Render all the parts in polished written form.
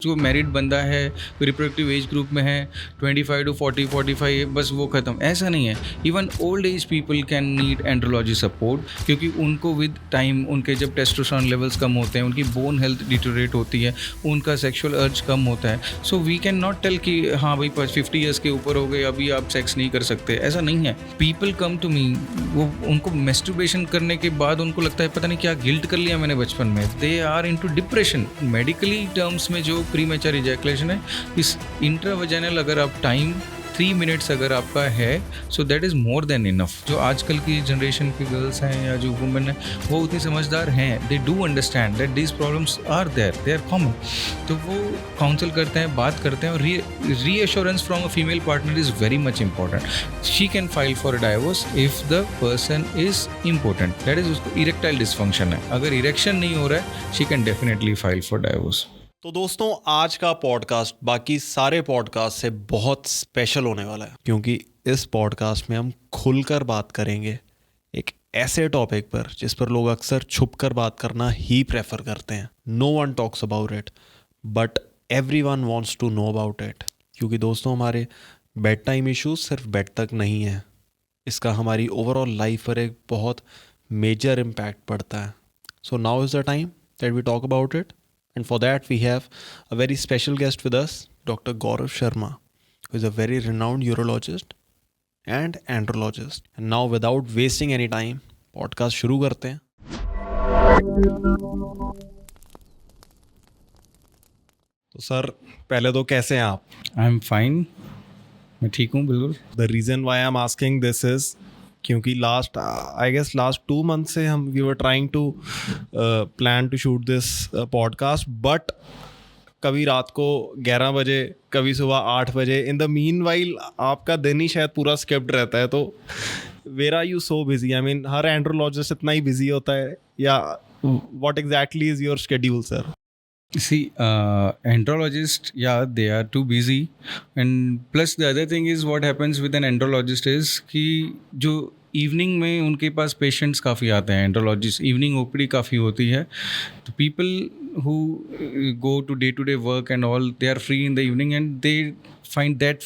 जो मैरिड बंदा है, रिप्रोडक्टिव एज ग्रुप में है, 25 टू 40 45, बस वो ख़त्म, ऐसा नहीं है। Even old age people can need andrology support, क्योंकि उनको विद टाइम उनके जब टेस्टोस्टेरोन लेवल्स कम होते हैं, उनकी बोन हेल्थ डिटोरेट होती है, उनका सेक्सुअल अर्ज कम होता है। So we can not tell कि हाँ भाई 50 ईयर्स के ऊपर हो गए, अभी आप सेक्स नहीं कर सकते, ऐसा नहीं है। पीपल कम टू मी, वो उनको मेस्टरबेशन करने के बाद उनको लगता है पता नहीं क्या गिल्ट कर लिया मैंने बचपन में, they are into depression. Medically terms में जो प्रीमेच्योर इजैकुलेशन है, इस इंट्रावेजाइनल अगर आप टाइम 3 मिनट्स अगर आपका है, so that is more than enough. जो आजकल की जनरेशन की गर्ल्स हैं या जो वुमेन हैं, वो उतनी समझदार हैं, they do understand that these problems are there, they are common. तो वो काउंसल करते हैं, बात करते हैं, और reassurance from a female partner is very much important. She can file for a divorce if the person is important, that is उसको erectile dysfunction है, अगर इरेक्शन नहीं हो रहा है, she can definitely file for divorce. तो दोस्तों, आज का पॉडकास्ट बाकी सारे पॉडकास्ट से बहुत स्पेशल होने वाला है, क्योंकि इस पॉडकास्ट में हम खुलकर बात करेंगे एक ऐसे टॉपिक पर जिस पर लोग अक्सर छुपकर बात करना ही प्रेफर करते हैं। No one talks about it but everyone wants to know about it. क्योंकि दोस्तों, हमारे बेड टाइम इश्यूज सिर्फ बेड तक नहीं है, इसका हमारी ओवरऑल लाइफ पर एक बहुत मेजर इम्पैक्ट पड़ता है। So now is the time that we talk about it. And for that, we have a very special guest with us, Dr. Gaurav Sharma, who is a very renowned urologist and andrologist. And now, without wasting any time, podcast शुरू करते हैं. तो sir, पहले तो कैसे हैं आप? I am fine, मैं ठीक हूँ बिल्कुल। The reason why I'm asking this is क्योंकि लास्ट 2 मंथ से हम we were trying to plan to shoot this podcast, but कभी रात को 11 बजे, कभी सुबह 8 बजे, इन द मीन वाइल आपका दिन ही शायद पूरा स्किप्ड रहता है। तो where are you so busy? I mean, हर एंड्रोलॉजिस्ट इतना ही बिजी होता है, या what exactly is your schedule sir? See, andrologists, yeah, they are too busy, and plus the other thing is what happens with an andrologist is कि जो evening में उनके पास पेशेंट्स काफ़ी आते हैं, एंड्रोलॉजिस्ट इवनिंग ओपीडी काफ़ी होती है, तो people who go to day work and all, they are free in the evening, and they find that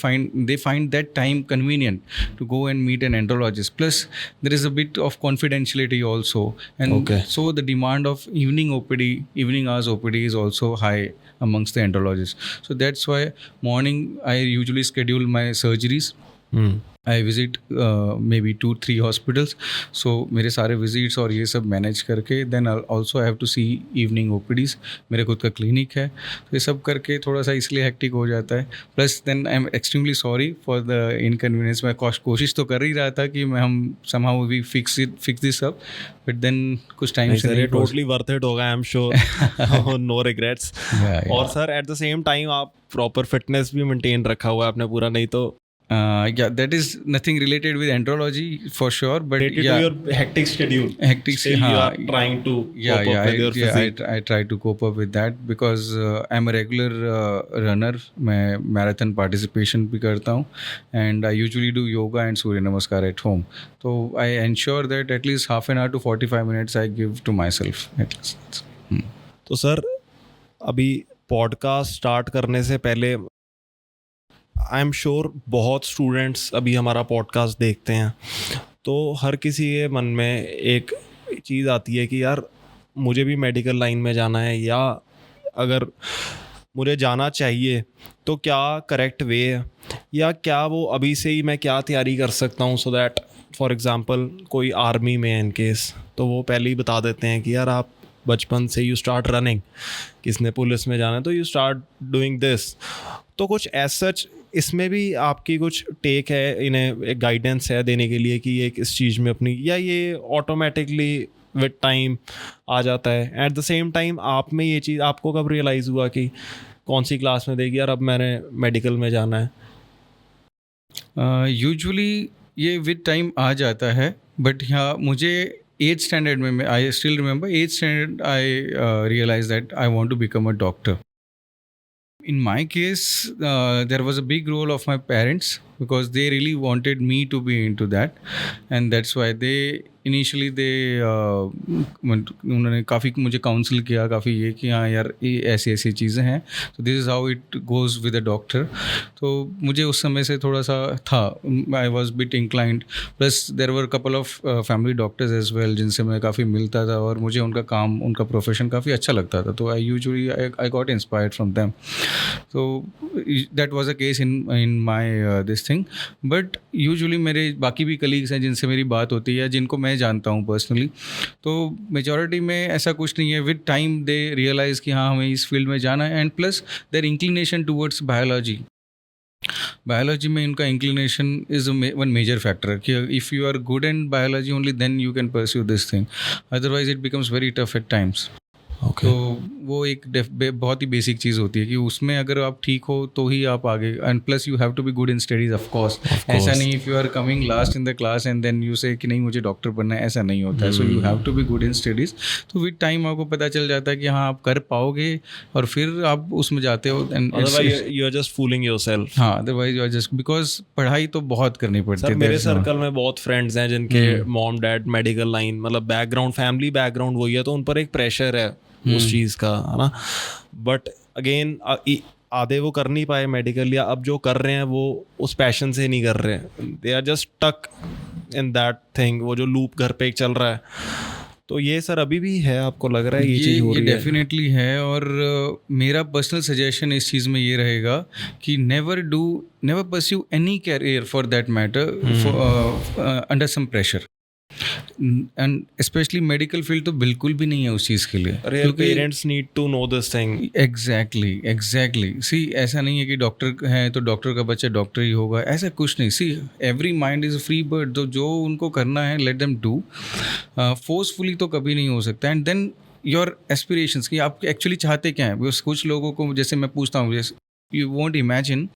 time convenient to go and meet an andrologist. Plus there is a bit of confidentiality also, and so the demand of evening hours OPD is also high amongst the andrologists. So that's why morning I usually schedule my surgeries. I visit maybe 2-3 hospitals, so मेरे सारे visits और ये सब manage करके then I'll also have to see evening OPDs. मेरे खुद का clinic है, तो ये सब करके थोड़ा सा इसलिए हेक्टिक हो जाता है। Plus then I'm extremely sorry for the inconvenience. मैं कोशिश तो कर ही रहा था कि हम somehow we fix this up, but then कुछ टाइम से नहीं। totally worth it होगा, I am sure. No regrets. और sir at the same time आप प्रॉपर फिटनेस भी मेंटेन रखा हुआ है आपने पूरा, नहीं तो yeah, that is nothing related with andrology for sure, but related to your hectic schedule. Still you are trying to cope up with your physique. I try to cope up with that because I'm a regular runner. मैं marathon participation भी करता हूँ, and I usually do yoga and surya namaskar at home. So I ensure that at least half an hour to 45 minutes I give to myself at least. तो sir, अभी podcast start करने से पहले I am sure बहुत students अभी हमारा podcast देखते हैं, तो हर किसी के मन में एक चीज़ आती है कि यार मुझे भी मेडिकल लाइन में जाना है, या अगर मुझे जाना चाहिए तो क्या करेक्ट वे है, या क्या वो अभी से ही मैं क्या तैयारी कर सकता हूँ, सो दैट फॉर एग्ज़ाम्पल कोई आर्मी में इन केस, तो वो पहले ही बता देते हैं कि यार आप बचपन से यू स्टार्ट रनिंग, किसने पुलिस में जाना है तो यू स्टार्ट डूइंग दिस। तो कुछ एज सच इसमें भी आपकी कुछ टेक है, इन्हें एक गाइडेंस है देने के लिए कि ये इस चीज़ में अपनी, या ये ऑटोमेटिकली विद टाइम आ जाता है? एट द सेम टाइम आप में ये चीज़ आपको कब रियलाइज़ हुआ कि कौन सी क्लास में देगी यार अब मैंने मेडिकल में जाना है? यूजुअली ये विद टाइम आ जाता है, बट हाँ, मुझे 8th standard में, I still remember 8th standard I realized that I want to become a doctor. In my case, there was a big role of my parents. because they really wanted me to be into that, and that's why they initially they उन्होंने काफ़ी मुझे council किया, काफ़ी ये कि हाँ यार ये ऐसी ऐसी चीज़ें हैं, तो this is how it goes with a doctor. तो मुझे उस समय से थोड़ा सा था, I was bit inclined. Plus there were couple of family doctors as well जिनसे मैं काफ़ी मिलता था और मुझे उनका काम, उनका प्रोफेशन काफ़ी अच्छा लगता था. तो I got inspired from them. तो that was a case in my this thing. But usually मेरे बाकी भी कलीग्स हैं जिनसे मेरी बात होती है, जिनको मैं जानता हूँ पर्सनली, तो मेजॉरिटी में ऐसा कुछ नहीं है. विद टाइम दे रियलाइज़ कि हाँ हमें इस फील्ड में जाना है, and plus their inclination towards biology में इनका inclination is one major factor कि if you are good in biology only then you can pursue this thing, otherwise it becomes very tough at times. Okay. तो वो एक बहुत ही basic चीज़ होती है कि उसमें अगर आप ठीक हो तो ही आप आगे. And plus you have to be good in studies of course. ऐसा नहीं if you are coming last in the class and then you say कि नहीं मुझे डॉक्टर बनना है, ऐसा नहीं होता है. So you have to be good in studies. तो विद टाइम आपको पता चल जाता है कि हाँ आप कर पाओगे और फिर आप उसमें जाते हो. And otherwise you are just fooling yourself. हाँ, otherwise you are just, because पढ़ाई तो बहुत करनी पड़ती है. मेरे सर्कल में बहुत फ्रेंड्स हैं जिनके मॉम डैड मेडिकल लाइन, मतलब बैकग्राउंड, फैमिली बैकग्राउंड वही है, तो उन पर एक प्रेशर है उस चीज़ का, है ना. बट अगेन आधे वो कर नहीं पाए मेडिकल, या अब जो कर रहे हैं वो उस पैशन से नहीं कर रहे हैं. They are just stuck in that thing, वो जो लूप घर पे एक चल रहा है. तो ये सर अभी भी है, आपको लग रहा है ये चीज़ हो रही है? ये डेफिनेटली है. और मेरा पर्सनल सजेशन इस चीज़ में ये रहेगा कि never pursue any career for that matter under some pressure. And specially medical field तो बिल्कुल भी नहीं है उस चीज़ के लिए, क्योंकि parents need to know this thing. Exactly. See ऐसा नहीं है कि डॉक्टर है तो डॉक्टर का बच्चा डॉक्टर ही होगा, ऐसा कुछ नहीं. See every mind is a free bird. तो जो उनको करना है लेट देम डू. फोर्सफुली तो कभी नहीं हो सकता. एंड देन योर एस्पिरेशंस कि आप एक्चुअली चाहते क्या हैं. बिकॉज कुछ लोगों को जैसे मैं पूछता हूँ, you won't imagine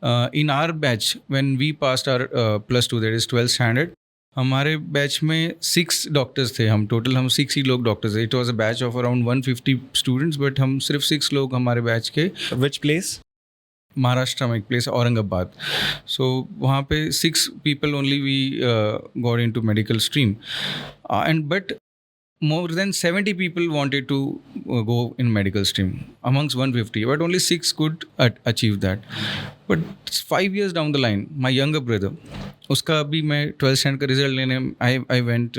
in our batch when we passed our +2, that is 12th standard, हमारे बैच में 6 डॉक्टर्स थे. हम टोटल 6 ही लोग डॉक्टर्स थे. It was a batch of around 150 students, but हम सिर्फ 6 लोग हमारे बैच के. Which place? महाराष्ट्र में एक प्लेस, औरंगाबाद. सो वहाँ पे 6 people only we got into medical stream. And but more than 70 people wanted to go in medical stream amongst 150, but only 6 could achieve that. But 5 years down the line, my younger brother, उसका अभी मैं 12th stand का result लेने I went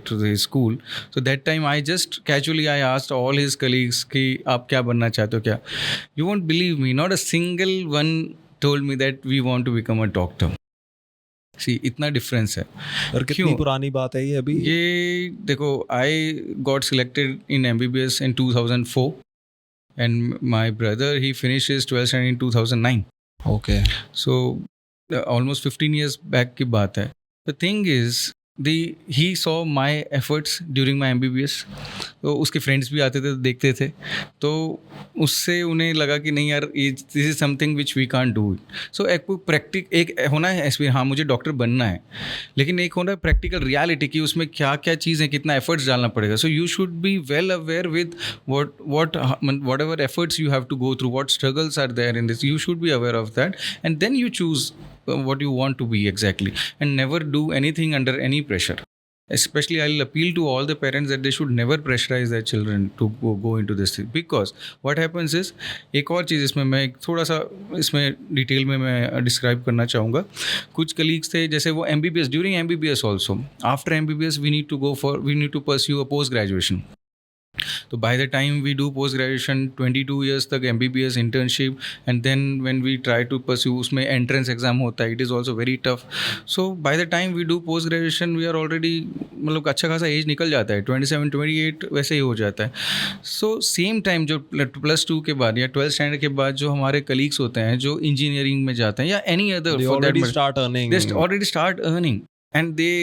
to the school. So that time I just casually I asked all his colleagues कि आप क्या बनना चाहते हो क्या. You won't believe me, not a single one told me that we want to become a doctor. सी इतना difference है. और कितनी पुरानी बात है ये अभी? ये देखो, I got selected in MBBS in 2004 and my brother he finished his 12th standard in 2009. Okay. So almost 15 years back की बात है. The thing is he saw my efforts during my MBBS. तो उसके फ्रेंड्स भी आते थे, देखते थे, तो उससे उन्हें लगा कि नहीं यार this is something which we can't do it. So एक होना है एक्सपीरियंस, हाँ मुझे डॉक्टर बनना है, लेकिन एक होना है प्रैक्टिकल रियलिटी कि उसमें क्या क्या चीज़ है, कितना एफर्ट्स डालना पड़ेगा. So you should be well aware with whatever efforts you have to go through, what struggles are there in this. You should be aware of that and then you choose what you want to be exactly, and never do anything under any pressure. Especially I'll appeal to all the parents that they should never pressurize their children to go into this thing, because what happens is, एक और चीज़ इसमें मैं थोड़ा सा इसमें detail में मैं describe करना चाहूँगा. कुछ कलीग्स थे जैसे वो MBBS, during MBBS also, after MBBS we need to pursue a post graduation. तो by the time we do post graduation 22 years तक MBBS internship, and then when we try to pursue उसमें entrance exam होता है, it is also very tough. So by the time we do post graduation we are already, मतलब अच्छा खासा as निकल जाता है, 27-28 वैसे ही हो जाता है. सो सेम टाइम जो +2 के बाद या 12th स्टैंडर्ड के बाद जो हमारे कलीग्स होते हैं जो इंजीनियरिंग में जाते हैं या any other, they already start earning and they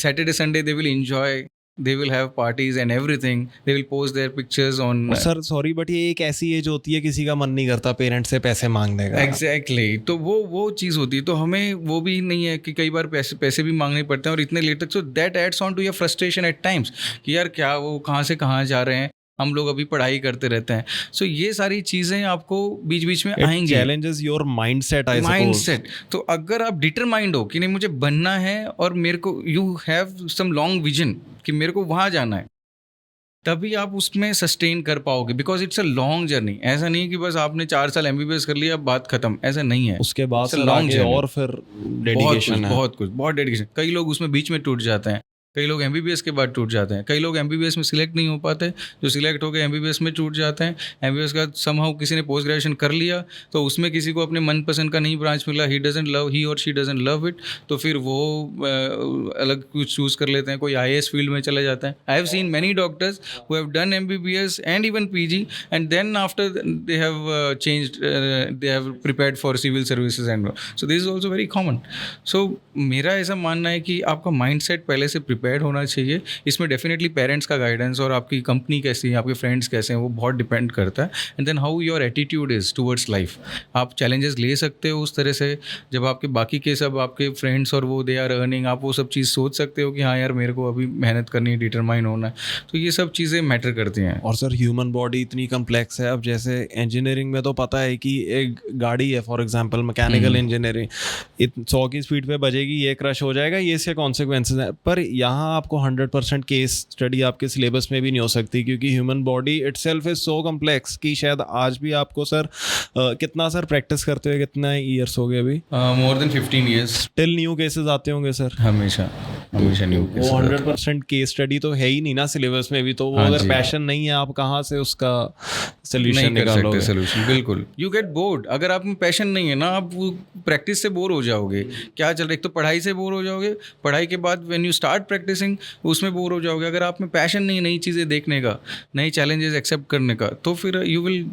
Saturday Sunday they will enjoy. They will have parties and everything. They will post their pictures on. Sir sorry but ये एक ऐसी एज होती है किसी का मन नहीं करता पेरेंट्स से पैसे मांगने का. Exactly. तो वो चीज़ होती है. तो हमें वो भी नहीं है कि कई बार पैसे भी मांगने पड़ते हैं और इतने लेट तक. So that adds on to your frustration at times कि यार क्या वो कहाँ से कहाँ जा रहे हैं. हम लोग अभी पढ़ाई करते रहते हैं। सो ये सारी चीज़ें आपको बीच बीच में आएंगी। Challenges your mindset, I suppose. Mindset. तो अगर आप डिटरमाइंड हो कि नहीं मुझे बनना है और मेरे को, you have some long vision कि मेरे को वहाँ जाना है, तभी आप उसमें सस्टेन कर पाओगे, because it's a long journey. ऐसा नहीं है कि बस आपने 4 साल MBBS कर लिया अब बात खत्म, ऐसा नहीं है। उसके बाद It's a सर long आगे journey। और फिर डेडिकेशन है। बहुत डेडिकेशन। कई लोग उसमें बीच में टूट जाते हैं, कई लोग MBBS के बाद टूट जाते हैं, कई लोग MBBS में सिलेक्ट नहीं हो पाते, जो सिलेक्ट हो गए MBBS में टूट जाते हैं। MBBS का समहाउ किसी ने पोस्ट ग्रेजुएशन कर लिया तो उसमें किसी को अपने मनपसंद का नहीं ब्रांच मिला, ही और शी डजंट लव इट, तो फिर वो अलग कुछ चूज़ कर लेते हैं, कोई IAS फील्ड में चले जाता है। I have seen many doctors who have done MBBS and even PG and then after they have changed, they have prepared for civil services and so this is also very common. So मेरा ऐसा मानना है कि आपका mindset पहले से prepared होना चाहिए। इसमें डेफिनेटली पेरेंट्स का गाइडेंस और आपकी कंपनी कैसी है, आपके फ्रेंड्स कैसे हैं, वो बहुत डिपेंड करता है। And then how your attitude is towards life. आप चैलेंजेस ले सकते हो उस तरह से, जब आपके बाकी के सब आपके फ्रेंड्स और वो दे आर अर्निंग, आप वो सब चीज़ सोच सकते हो कि हाँ यार मेरे को अभी मेहनत करनी है, डिटरमाइन होना है। तो ये सब चीज़ें मैटर करती हैं। और सर ह्यूमन बॉडी इतनी कम्प्लेक्स है। अब जैसे इंजीनियरिंग में तो पता है कि एक गाड़ी है, फॉर एग्जांपल मैकेनिकल इंजीनियरिंग, 100 की स्पीड पे बजेगी, ये क्रश हो जाएगा, ये इसके कॉन्सिक्वेंसेज हैं। पर यहाँ आपको 100% केस स्टडी आपके सिलेबस में भी नहीं हो सकती, क्योंकि human body itself is so complex कि शायद आज भी आपको सर कितना सर प्रैक्टिस करते हुए कितना ईयर्स हो गए अभी? More than 15 years. Till new cases आते होंगे सर? हमेशा न्यू वो 100% केस स्टडी तो है ही नहीं ना सिलेबस में भी, तो वो अगर पैशन नहीं है आप कहाँ से उसका सोल्यूशन निकालोगे? सोल्यूशन बिल्कुल, यू गेट बोर्ड। अगर आप में पैशन नहीं है ना, आप प्रैक्टिस से बोर हो जाओगे। क्या चल रहा है, एक तो पढ़ाई से बोर हो जाओगे, पढ़ाई के बाद व्हेन यू स्टार्ट प्रैक्टिसिंग उसमें बोर हो जाओगे। अगर आप में पैशन नहीं है नई चीज़ें देखने का, नई चैलेंजेस एक्सेप्ट करने का, तो फिर यू विल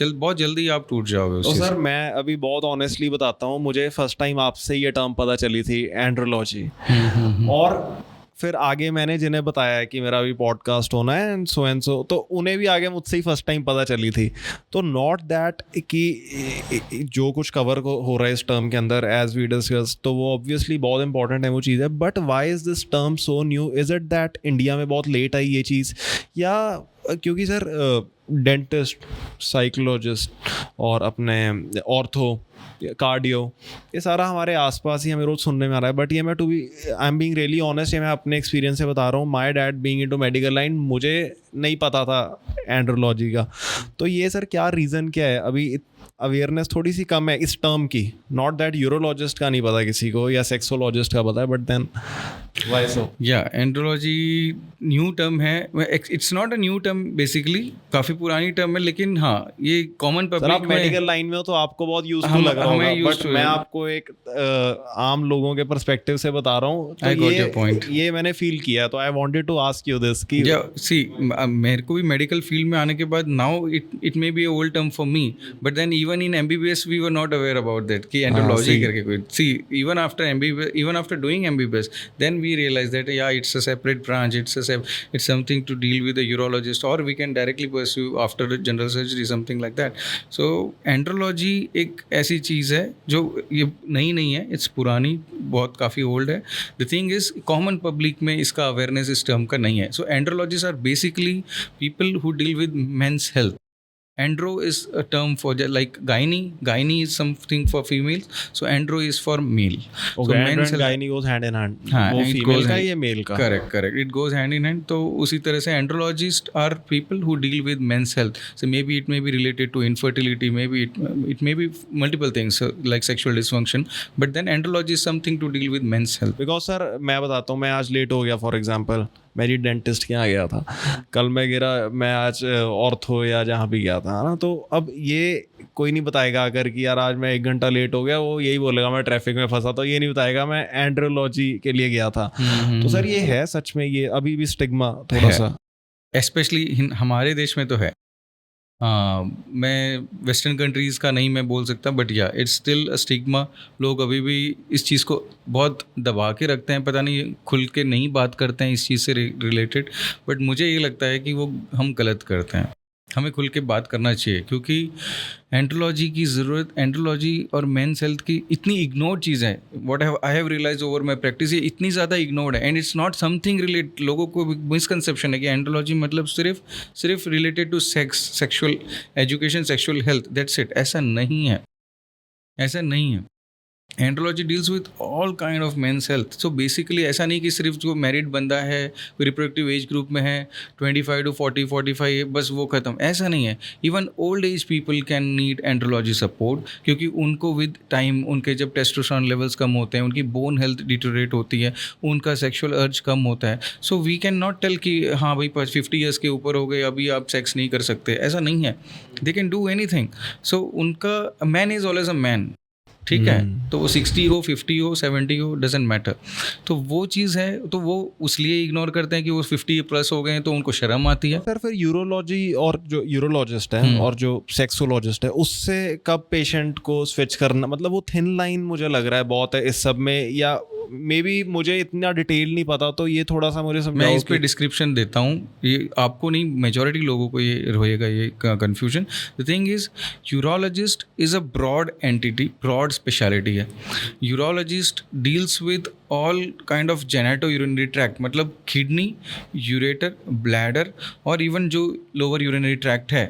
बहुत जल्दी आप टूट जाओगे। तो सर मैं अभी बहुत ऑनेस्टली बताता हूँ, मुझे फर्स्ट टाइम आपसे ये टर्म पता चली थी, एंड्रोलॉजी। और फिर आगे मैंने जिन्हें बताया है कि मेरा अभी पॉडकास्ट होना है एंड सो, तो उन्हें भी आगे मुझसे ही फर्स्ट टाइम पता चली थी। तो नॉट दैट कि जो कुछ कवर हो रहा है इस टर्म के अंदर एज वी डिस्कस, तो वो ऑब्वियसली बहुत इंपॉर्टेंट है वो चीज़ है, but why is this term so new? Is it that India में बहुत लेट आई ये चीज़, या क्योंकि सर डेंटिस्ट, साइकोलॉजिस्ट और अपने ऑर्थो, कार्डियो, ये सारा हमारे आसपास ही हमें रोज़ सुनने में आ रहा है। बट ये मैं I am being really honest, ये मैं अपने एक्सपीरियंस से बता रहा हूँ। My dad being into medical line, मुझे नहीं पता था एंड्रोलॉजी का। तो ये सर क्या रीज़न क्या है? अभी अवेयरनेस थोड़ी सी कम है इस टर्म की। नॉट दैट यूरोलॉजिस्ट का नहीं पता किसी को या सेक्सोलॉजिस्ट का पता है, बट देन व्हाई सो? या एंड्रोलॉजी न्यू टर्म है, it's not a new term basically, काफ़ी पुरानी टर्म है, लेकिन हाँ ये कॉमन पब्लिक आप में। मेडिकल लाइन में हो तो आपको बहुत यूजफुल लग रहा होगा, बट मैं आपको एक आम लोगों के पर्सपेक्टिव से बता रहा हूँ, तो ये मैंने फील किया, तो I wanted to ask you this कि सी मेरे को भी मेडिकल फील्ड में आने के बाद now it may be a old term for me, but then even in MBBS we were not aware about that कि एंड्रोलॉजी करके कोई। see even after MBBS, even after doing MBBS, then we realized that yeah it's a separate branch, it's something to deal with a urologist, or we can directly pursue after general surgery, something like that. So andrology एक ऐसी चीज़ है जो ये नई नहीं है, it's पुरानी, बहुत काफ़ी ओल्ड है। The thing is common public में इसका अवेयरनेस इस टर्म का नहीं है। So andrologists are basically people who deal with men's health. Andro is a term for like gynae. Gynae is something for females. So andro is for male. Okay, so andro and gynae goes hand in hand. वो female का ये male का. Correct. It goes hand in hand. तो उसी तरह से andrologists are people who deal with men's health. So maybe it may be related to infertility. Maybe it may be multiple things like sexual dysfunction. But then andrology is something to deal with men's health. Because sir मैं बताता हूँ, मैं आज late हो गया for example, मेरी dentist के यहाँ गया था, कल मैं आज ऑर्थो या जहाँ भी गया था ना, तो अब ये कोई नहीं बताएगा अगर कि यार आज मैं 1 घंटा लेट हो गया, वो यही बोलेगा मैं ट्रैफिक में फंसा, तो ये नहीं बताएगा मैं एंड्रोलॉजी के लिए गया था। तो सर ये है सच में, ये अभी भी स्टिग्मा थोड़ा सा, स्पेशली हमारे देश में तो है। मैं वेस्टर्न कंट्रीज़ का नहीं मैं बोल सकता, बट या इट्स स्टिल अ स्टिग्मा। लोग अभी भी इस चीज़ को बहुत दबा के रखते हैं, पता नहीं खुल के नहीं बात करते हैं इस चीज़ से रिलेटेड, बट मुझे ये लगता है कि वो हम गलत करते हैं। हमें खुल के बात करना चाहिए, क्योंकि एंड्रोलॉजी की ज़रूरत, एंड्रोलॉजी और मेंस हेल्थ की इतनी इग्नोर्ड चीज़ है। What I have realise over my practice, ये इतनी ज़्यादा इग्नोर्ड है and it's not something relate. लोगों को मिसकंसेप्शन है कि एंड्रोलॉजी मतलब सिर्फ related to sex, sexual education, sexual health, that's it. ऐसा नहीं है, ऐसा नहीं है। Andrology deals with all kind of men's health. So basically ऐसा नहीं कि सिर्फ जो मैरिड बंदा है, कोई रिप्रोडक्टिव एज ग्रुप में है, 25 to 40, 45, बस वो ख़त्म, ऐसा नहीं है। Even old age people can need andrology support, क्योंकि उनको विद टाइम, उनके जब टेस्टोस्टेरोन लेवल्स कम होते हैं, उनकी बोन हेल्थ डिटोरेट होती है, उनका सेक्शुअल अर्ज कम होता है। So we can not tell कि हाँ भाई 50 ईयर्स के ऊपर हो गए, अभी आप सेक्स नहीं कर सकते, ऐसा नहीं है। They can do any thing. So उनका man is always a man, ठीक है। तो वो 60 हो, 50 हो, 70 हो, डजेंट मैटर। तो वो चीज़ है, तो वो उसलिए इग्नोर करते हैं कि वो 50 प्लस हो गए हैं, तो उनको शर्म आती है। सर फिर यूरोलॉजी और जो यूरोलॉजिस्ट है और जो सेक्सोलॉजिस्ट है, उससे कब पेशेंट को स्विच करना, मतलब वो थिन लाइन मुझे लग रहा है बहुत है इस सब में, या मे बी मुझे इतना डिटेल नहीं पता, तो ये थोड़ा सा मुझे समझाओ। मैं इस पे डिस्क्रिप्शन देता हूँ, ये आपको नहीं, मेजॉरिटी लोगों को ये रहेगा ये confusion. The thing is, urologist is a broad entity, broad speciality है। Urologist deals with all kind of genito urinary tract, मतलब किडनी, यूरेटर, ब्लैडर और इवन जो लोअर यूरिनरी ट्रैक्ट है,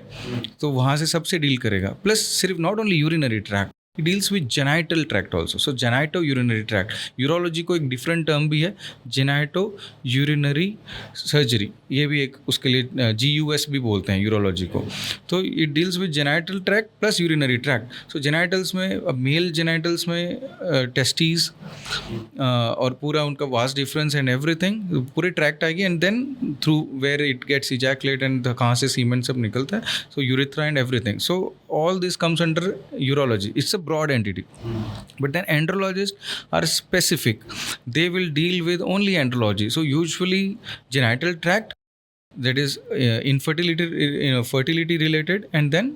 तो वहाँ से सबसे डील करेगा। प्लस सिर्फ not only urinary tract, it deals with genital tract also. So genito urinary tract, urology को एक डिफरेंट टर्म भी है, जेनाइटो यूरिनरी सर्जरी, ये भी एक उसके लिए GUS भी बोलते हैं यूरोलॉजी को। तो it deals with genital tract plus urinary tract. So genitals में, अब मेल जेनाइटल्स में टेस्टीज और पूरा उनका वास्ट डिफरेंस एंड एवरीथिंग, पूरे ट्रैक्ट आएगी and then through where it gets ejaculate and कहाँ से सीमेंट सब निकलता है, so urethra and everything. So all this comes under urology. It's a broad entity. But then andrologists are specific. They will deal with only andrology. So usually genital tract, that is infertility, fertility related, and then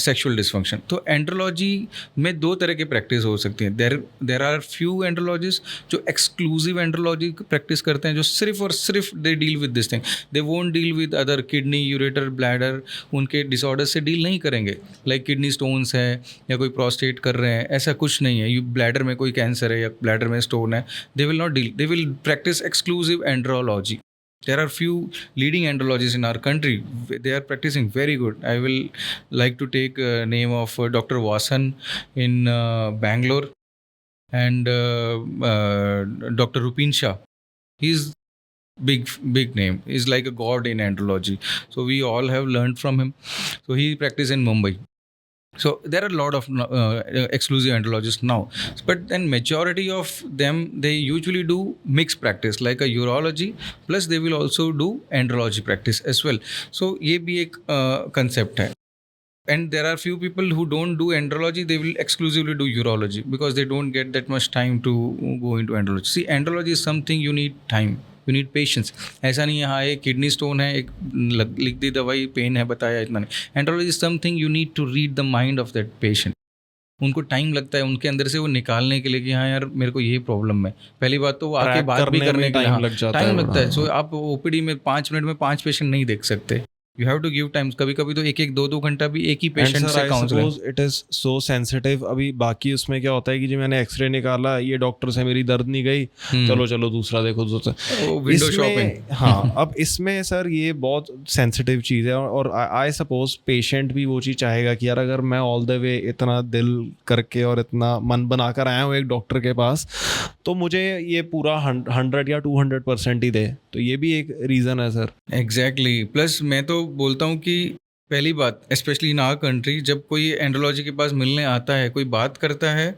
sexual dysfunction. तो andrology में दो तरह के practice हो सकती हैं। There are few andrologist जो exclusive andrology practice करते हैं, जो सिर्फ और सिर्फ they deal with this thing, they won't deal with other, kidney, ureter, bladder, उनके डिसऑर्डर से डील नहीं करेंगे। लाइक किडनी स्टोन्स है या कोई प्रोस्टेट कर रहे हैं, ऐसा कुछ नहीं है। ब्लैडर में कोई कैंसर है या ब्लैडर में स्टोन है, दे will not deal, they will practice exclusive andrology. There are few leading andrologists in our country. They are practicing very good. I will like to take name of Dr. Vasan in Bangalore and Dr. Rupin Shah. He's big name. He's like a god in andrology. So we all have learned from him. So he practices in Mumbai. So there are a lot of exclusive andrologists now, but then majority of them, they usually do mixed practice like a urology plus they will also do andrology practice as well. So ये भी एक concept है. And there are few people who don't do andrology, they will exclusively do urology because they don't get that much time to go into andrology. See, andrology is something you need time. You need patience. ऐसा नहीं है हाँ एक kidney stone है, एक लिख दी दवाई, pen है, बताया, इतना नहीं. Andrology is something you need to read the mind of that patient. उनको टाइम लगता है उनके अंदर से वो निकालने के लिए कि हाँ यार मेरे को ये प्रॉब्लम है. पहली बात तो वो आके बात भी करने के लिए टाइम लगता है. सो आप ओपीडी में 5 मिनट में 5 पेशेंट नहीं देख सकते. You have to give time. कभी कभी तो 1-2 घंटा भी एक ही पेशेंट से counselling. It is so sensitive. अभी बाकी उसमें क्या होता है कि जी मैंने एक्सरे निकाला, ये डॉक्टर से मेरी दर्द नहीं गई, चलो दूसरा देखो, विंडो शॉपिंग. हाँ, अब इसमें सर ये बहुत सेंसिटिव चीज़ है और आई सपोज पेशेंट भी वो चीज़ चाहेगा कि यार अगर मैं ऑल द वे इतना दिल करके और इतना मन बना कर आया हूँ एक डॉक्टर के पास, तो मुझे ये पूरा 100 या 200% ही दे. तो ये भी एक रीज़न है सर. एग्जैक्टली. प्लस मैं तो बोलता हूँ कि पहली बात, स्पेशली इन आवर कंट्री, जब कोई एंड्रोलॉजी के पास मिलने आता है, कोई बात करता है,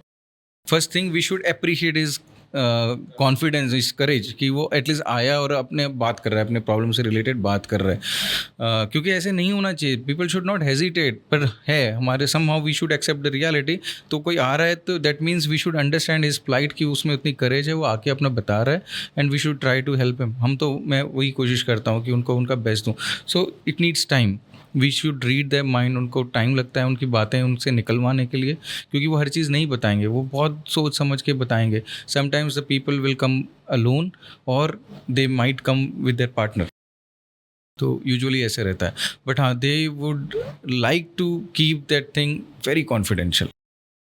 first thing we should appreciate is confidence, is courage कि वो एटलीस्ट आया और अपने बात कर रहा है, अपने प्रॉब्लम से रिलेटेड बात कर रहा है. क्योंकि ऐसे नहीं होना चाहिए. People should not hesitate. पर है हमारे somehow we should accept the reality. तो कोई आ रहा है तो that means we should understand his plight कि उसमें उतनी करेज है, वो आके अपना बता रहा है and we should try to help him. हम तो मैं वही कोशिश करता हूँ कि उनको उनका बेस्ट दूँ. So it needs time. We should read their mind. उनको टाइम लगता है उनकी बातें उनसे निकलवाने के लिए, क्योंकि वो हर चीज़ नहीं बताएंगे, वो बहुत सोच समझ के बताएंगे. Sometimes the people will come alone और they might come with their partner. तो यूजुअली ऐसे रहता है, बट हाँ they would like to keep that thing very confidential,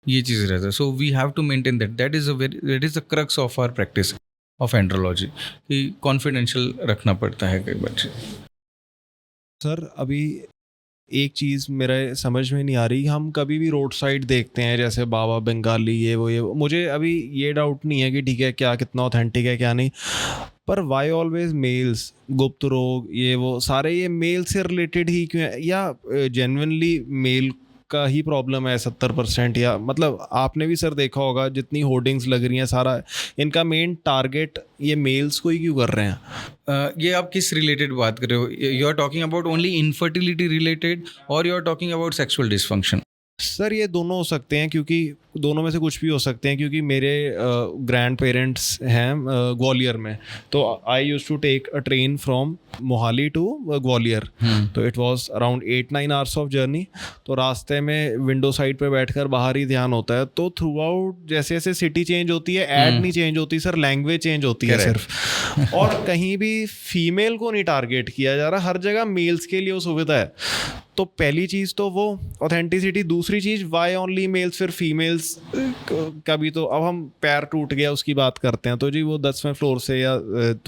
ये चीज़ रहता है. So we have to maintain that is the crux of our practice of andrology, कि कॉन्फिडेंशियल रखना पड़ता है कई बार. सर अभी एक चीज़ मेरे समझ में नहीं आ रही, हम कभी भी रोड साइड देखते हैं जैसे बाबा बंगाली ये वो, मुझे अभी ये डाउट नहीं है कि ठीक है क्या कितना ऑथेंटिक है क्या नहीं, पर वाई ऑलवेज मेल्स, गुप्त रोग ये वो सारे ये मेल से रिलेटेड ही क्यों है, या जेन्युइनली मेल का ही प्रॉब्लम है 70%, या मतलब आपने भी सर देखा होगा जितनी होर्डिंग्स लग रही हैं सारा इनका मेन टारगेट ये मेल्स को ही क्यों कर रहे हैं? ये आप किस रिलेटेड बात कर रहे हो? You are talking about only infertility related और you are talking about sexual dysfunction? Sir ये दोनों हो सकते हैं, क्योंकि दोनों में से कुछ भी हो सकते हैं, क्योंकि मेरे ग्रैंड पेरेंट्स हैं ग्वालियर में, तो I use to take a train from Mohali to Gwalior, तो it was around 8-9 hours of journey. तो रास्ते में विंडो साइड पे बैठकर बाहर ही ध्यान होता है, तो थ्रू आउट जैसे जैसे सिटी चेंज होती है ऐड नहीं चेंज होती सर, लैंग्वेज चेंज होती है सिर्फ, और कहीं भी फीमेल को नहीं टारगेट किया जा रहा, हर जगह मेल्स के लिए वो सुविधा है. तो पहली चीज़ तो वो ऑथेंटिसिटी, दूसरी चीज़ वाई ओनली मेल्स फिर फीमेल्स का भी, तो अब हम पैर टूट गया उसकी बात करते हैं तो जी वो 10वें फ्लोर से या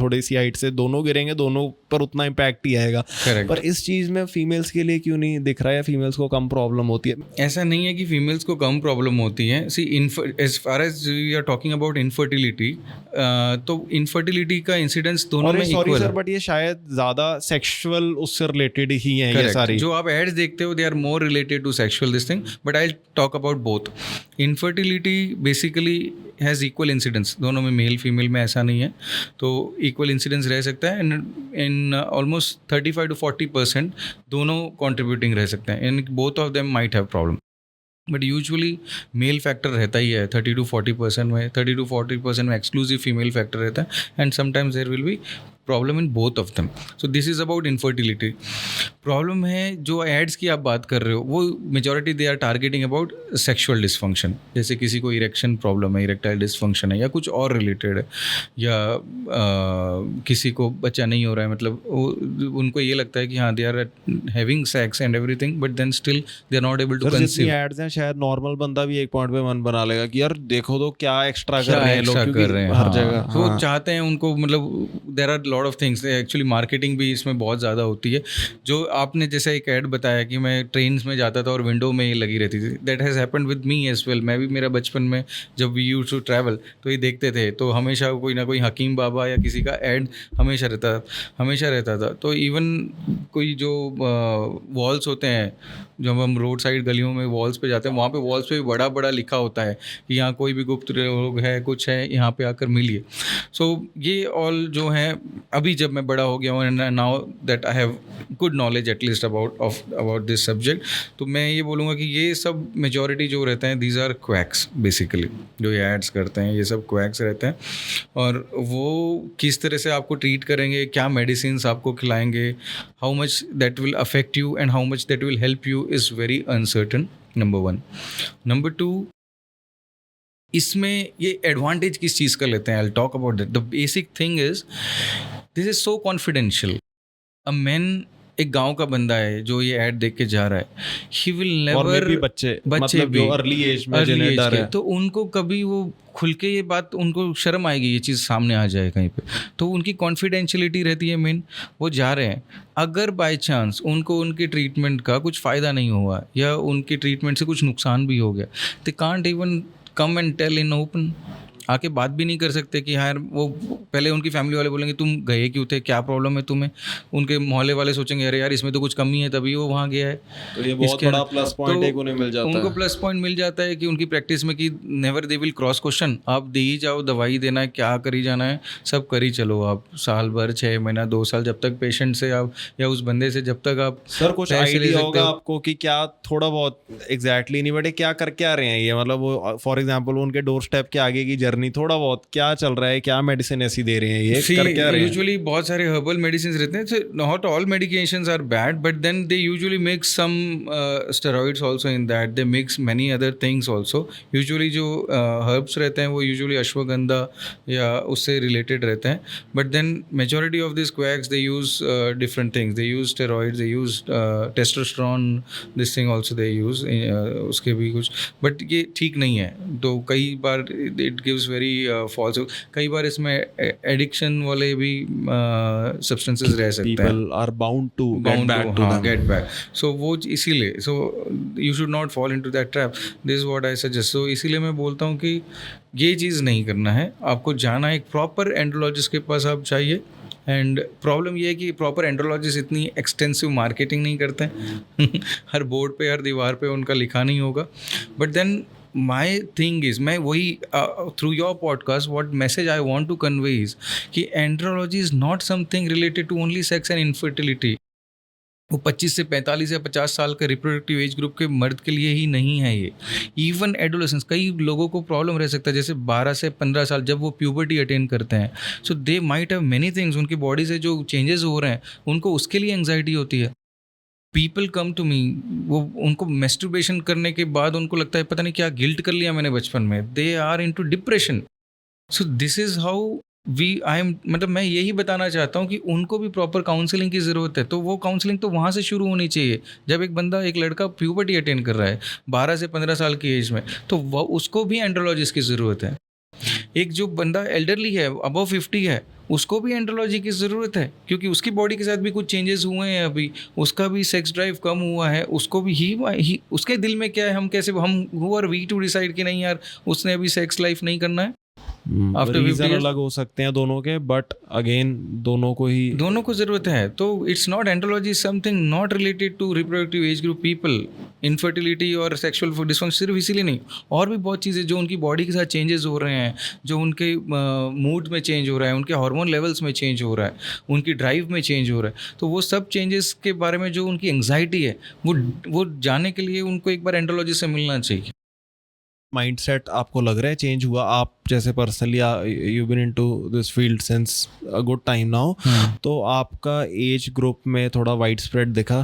थोड़ी सी हाइट से दोनों गिरेंगे, दोनों पर उतना इम्पैक्ट ही आएगा. पर इस चीज़ में फीमेल्स के लिए क्यों नहीं दिख रहा है, या फीमेल्स को कम प्रॉब्लम होती है? ऐसा नहीं है कि फीमेल्स को कम प्रॉब्लम होती है. See as far as we are talking about infertility, तो इनफर्टिलिटी का इंसिडेंस दोनों में सॉरी इक्वल सर, है. बट ये शायद ज़्यादा सेक्सुअल उससे रिलेटेड ही है ये सारी. जो आप एड्स देखते हो they are more related to sexual this thing, but I talk about both. Infertility basically has equal incidence, दोनों में मेल फीमेल में ऐसा नहीं है, तो इक्वल इंसिडेंस रह सकता है. इन ऑलमोस्ट 35 to 40% दोनों कॉन्ट्रीब्यूटिंग रह सकते हैं, इन both of them might have problem, but usually mail factor रहता ही है 30 to 40% में. 30 to 40% में एक्सक्लूसिव फीमेल फैक्टर रहता है, and sometimes there will be problem in both of them. So this is about infertility. Problem है जो ads की आप बात कर रहे हो, वो majority they are targeting about sexual dysfunction, जैसे किसी को इरेक्शन प्रॉब्लम है, इरेक्टाइल डिसफंक्शन है, या कुछ और रिलेटेड है, या किसी को बच्चा नहीं हो रहा है, मतलब उनको ये लगता है कि हाँ they are having sex and everything, but then still they are not able to conceive. Ads हैं शायद नॉर्मल बंदा भी एक पॉइंट पे मन बना लेगा कि यार देखो तो क्या एक्स्ट्रा कर रहे हैं लोग, क्योंकि हर जगह वो चाहते हैं उनको, मतलब there are lot of things. Actually marketing भी इसमें बहुत ज़्यादा होती है. जो आपने जैसे एक ऐड बताया कि मैं ट्रेन में जाता था और विंडो में ही लगी रहती थी, that has happened with me as well. मैं भी मेरा बचपन में जब वी यूज्ड टू ट्रैवल तो ये देखते थे, तो हमेशा कोई ना कोई हकीम बाबा या किसी का ऐड हमेशा रहता था. तो इवन कोई जो वॉल्स होते हैं, जब हम रोड साइड गलियों में वॉल्स पे जाते हैं, वहाँ पे वॉल्स पे बड़ा बड़ा लिखा होता है कि यहाँ कोई भी गुप्त रोग है, कुछ है, यहाँ पे आकर मिलिए. सो ये ऑल जो है, अभी जब मैं बड़ा हो गया हूँ, now that I have good knowledge at least about this subject, तो मैं ये बोलूँगा कि ये सब मेजॉरिटी जो रहते हैं दीज आर क्वैक्स बेसिकली. जो ये एड्स करते हैं ये सब क्वैक्स रहते हैं, और वो किस तरह से आपको ट्रीट करेंगे, क्या मेडिसिन आपको खिलाएंगे, how much that will affect you and how much that will help you is very uncertain, number 1. Number 2, इसमें ये एडवांटेज किस चीज़ का लेते हैं, आई talk about that. The basic thing is this is so confidential. A man, एक गांव का बंदा है जो ये ऐड देख के जा रहा है, ही विल नेवर, बच्चे मतलब भी जो अर्ली एज में जिन्हें डर है, तो उनको कभी वो खुल के ये बात, उनको शर्म आएगी ये चीज़ सामने आ जाए कहीं पे, तो उनकी कॉन्फिडेंशियलिटी रहती है मेन. वो जा रहे हैं, अगर बाय चांस उनको उनके ट्रीटमेंट का कुछ फ़ायदा नहीं हुआ या उनके ट्रीटमेंट से कुछ नुकसान भी हो गया, they can't even come and tell in open. आके बात भी नहीं कर सकते कि यार, वो पहले उनकी फैमिली वाले बोलेंगे तुम गए क्यों थे, क्या प्रॉब्लम है तुम्हें. उनके मोहल्ले वाले सोचेंगे अरे यार इसमें तो कुछ कमी है तभी वो वहाँ गया है. तो ये बहुत बड़ा प्लस पॉइंट एक उन्हें मिल जाता है. उनको प्लस पॉइंट मिल जाता है कि उनकी प्रैक्टिस में कि never they will cross question. आप दे ही जाओ, दवाई देना है, क्या करी जाना है, सब करी चलो आप, साल भर, 6 महीना, 2 साल, जब तक पेशेंट से आप या उस बंदे से जब तक आप. सर कुछ आइडिया होगा आपको कि क्या, थोड़ा बहुत एग्जैक्टली नहीं, बट क्या करके आ रहे हैं ये, मतलब वो फॉर एग्जांपल उनके डोर स्टेप के आगे की जर्नी करनी, थोड़ा बहुत क्या चल रहा है, क्या मेडिसिन ऐसी दे रहे हैं, ये कर क्या रहे हैं? यूजुअली बहुत सारे हर्बल मेडिसिन रहते हैं, not all medications are bad, but then they usually mix some steroids also in that, they mix many other things also. Usually जो हर्ब्स रहते हैं वो यूजुअली अश्वगंधा या उससे रिलेटेड रहते हैं, but then majority of this quacks they use different things, they use steroids, they use testosterone, this thing also they use, उसके भी कुछ, बट ये ठीक नहीं है. तो कई बार इट गिव्स वेरी फॉल्स, कई बार इसमें एडिक्शन वाले भी सब्सटेंसेस रह सकते हैं. People are bound to get back to them. Get back. So वो इसीलिए, so you should not fall into that trap. This what I suggest. So इसीलिए मैं बोलता हूँ कि ये चीज़ नहीं करना है. आपको जाना है एक प्रॉपर एंड्रोलॉजिस्ट के पास, आप चाहिए. एंड प्रॉब्लम ये है कि प्रॉपर एंड्रोलॉजिस्ट इतनी एक्सटेंसिव मार्केटिंग नहीं करते हैं. हर बोर्ड पे, हर दीवार पे उनका लिखा नहीं होगा. But then my thing is, मैं वही through your podcast what message I want to convey is कि andrology is not something related to only sex and infertility. वो 25 से 45 या 50 साल का रिप्रोडक्टिव एज ग्रुप के मर्द के लिए ही नहीं है ये. इवन एडोलेसेंस, कई लोगों को प्रॉब्लम रह सकता है, जैसे 12 से 15 साल जब वो प्यूबर्टी अटेन करते हैं. So they might have many things, उनकी बॉडी से जो चेंजेस हो रहे हैं उनको उसके लिए एंग्जाइटी होती है. पीपल कम टू मी, वो उनको मेस्टरबेशन करने के बाद उनको लगता है पता नहीं क्या गिल्ट कर लिया मैंने बचपन में. They are into depression. So this is how मतलब मैं यही बताना चाहता हूँ कि उनको भी प्रॉपर काउंसलिंग की ज़रूरत है. तो वो काउंसलिंग तो वहाँ से शुरू होनी चाहिए. जब एक बंदा, एक लड़का प्यूबर्टी अटेन कर रहा है 12 से 15 साल की एज में, तो वो उसको भी एंड्रोलॉजिस्ट की ज़रूरत है. एक जो बंदा एल्डरली है, अबव 50 है, उसको भी एंड्रोलॉजी की ज़रूरत है, क्योंकि उसकी बॉडी के साथ भी कुछ चेंजेस हुए हैं. अभी उसका भी सेक्स ड्राइव कम हुआ है. उसको भी ही उसके दिल में क्या है, हम कैसे, हम who are we to decide कि नहीं यार उसने अभी सेक्स लाइफ नहीं करना है. After 50 रीजन years, अलग हो सकते हैं दोनों के, बट अगेन दोनों को ज़रूरत है. तो it's not, andrology is something not related to reproductive age group people. Infertility और सेक्सुअल डिस्फंक्शन सिर्फ इसीलिए नहीं, और भी बहुत चीज़ें जो उनकी बॉडी के साथ चेंजेस हो रहे हैं, जो उनके मूड में चेंज हो रहा है, उनके हार्मोन लेवल्स में चेंज हो रहा है, उनकी ड्राइव में चेंज हो रहा है. तो वो सब चेंजेस के बारे में जो उनकी एंग्जाइटी है, वो जानने के लिए उनको एक बार एंड्रोलॉजिस्ट से मिलना चाहिए. माइंडसेट आपको लग रहा है चेंज हुआ? आप जैसे personally you been into this field since a good time now, तो आपका एज ग्रुप में थोड़ा वाइड स्प्रेड दिखा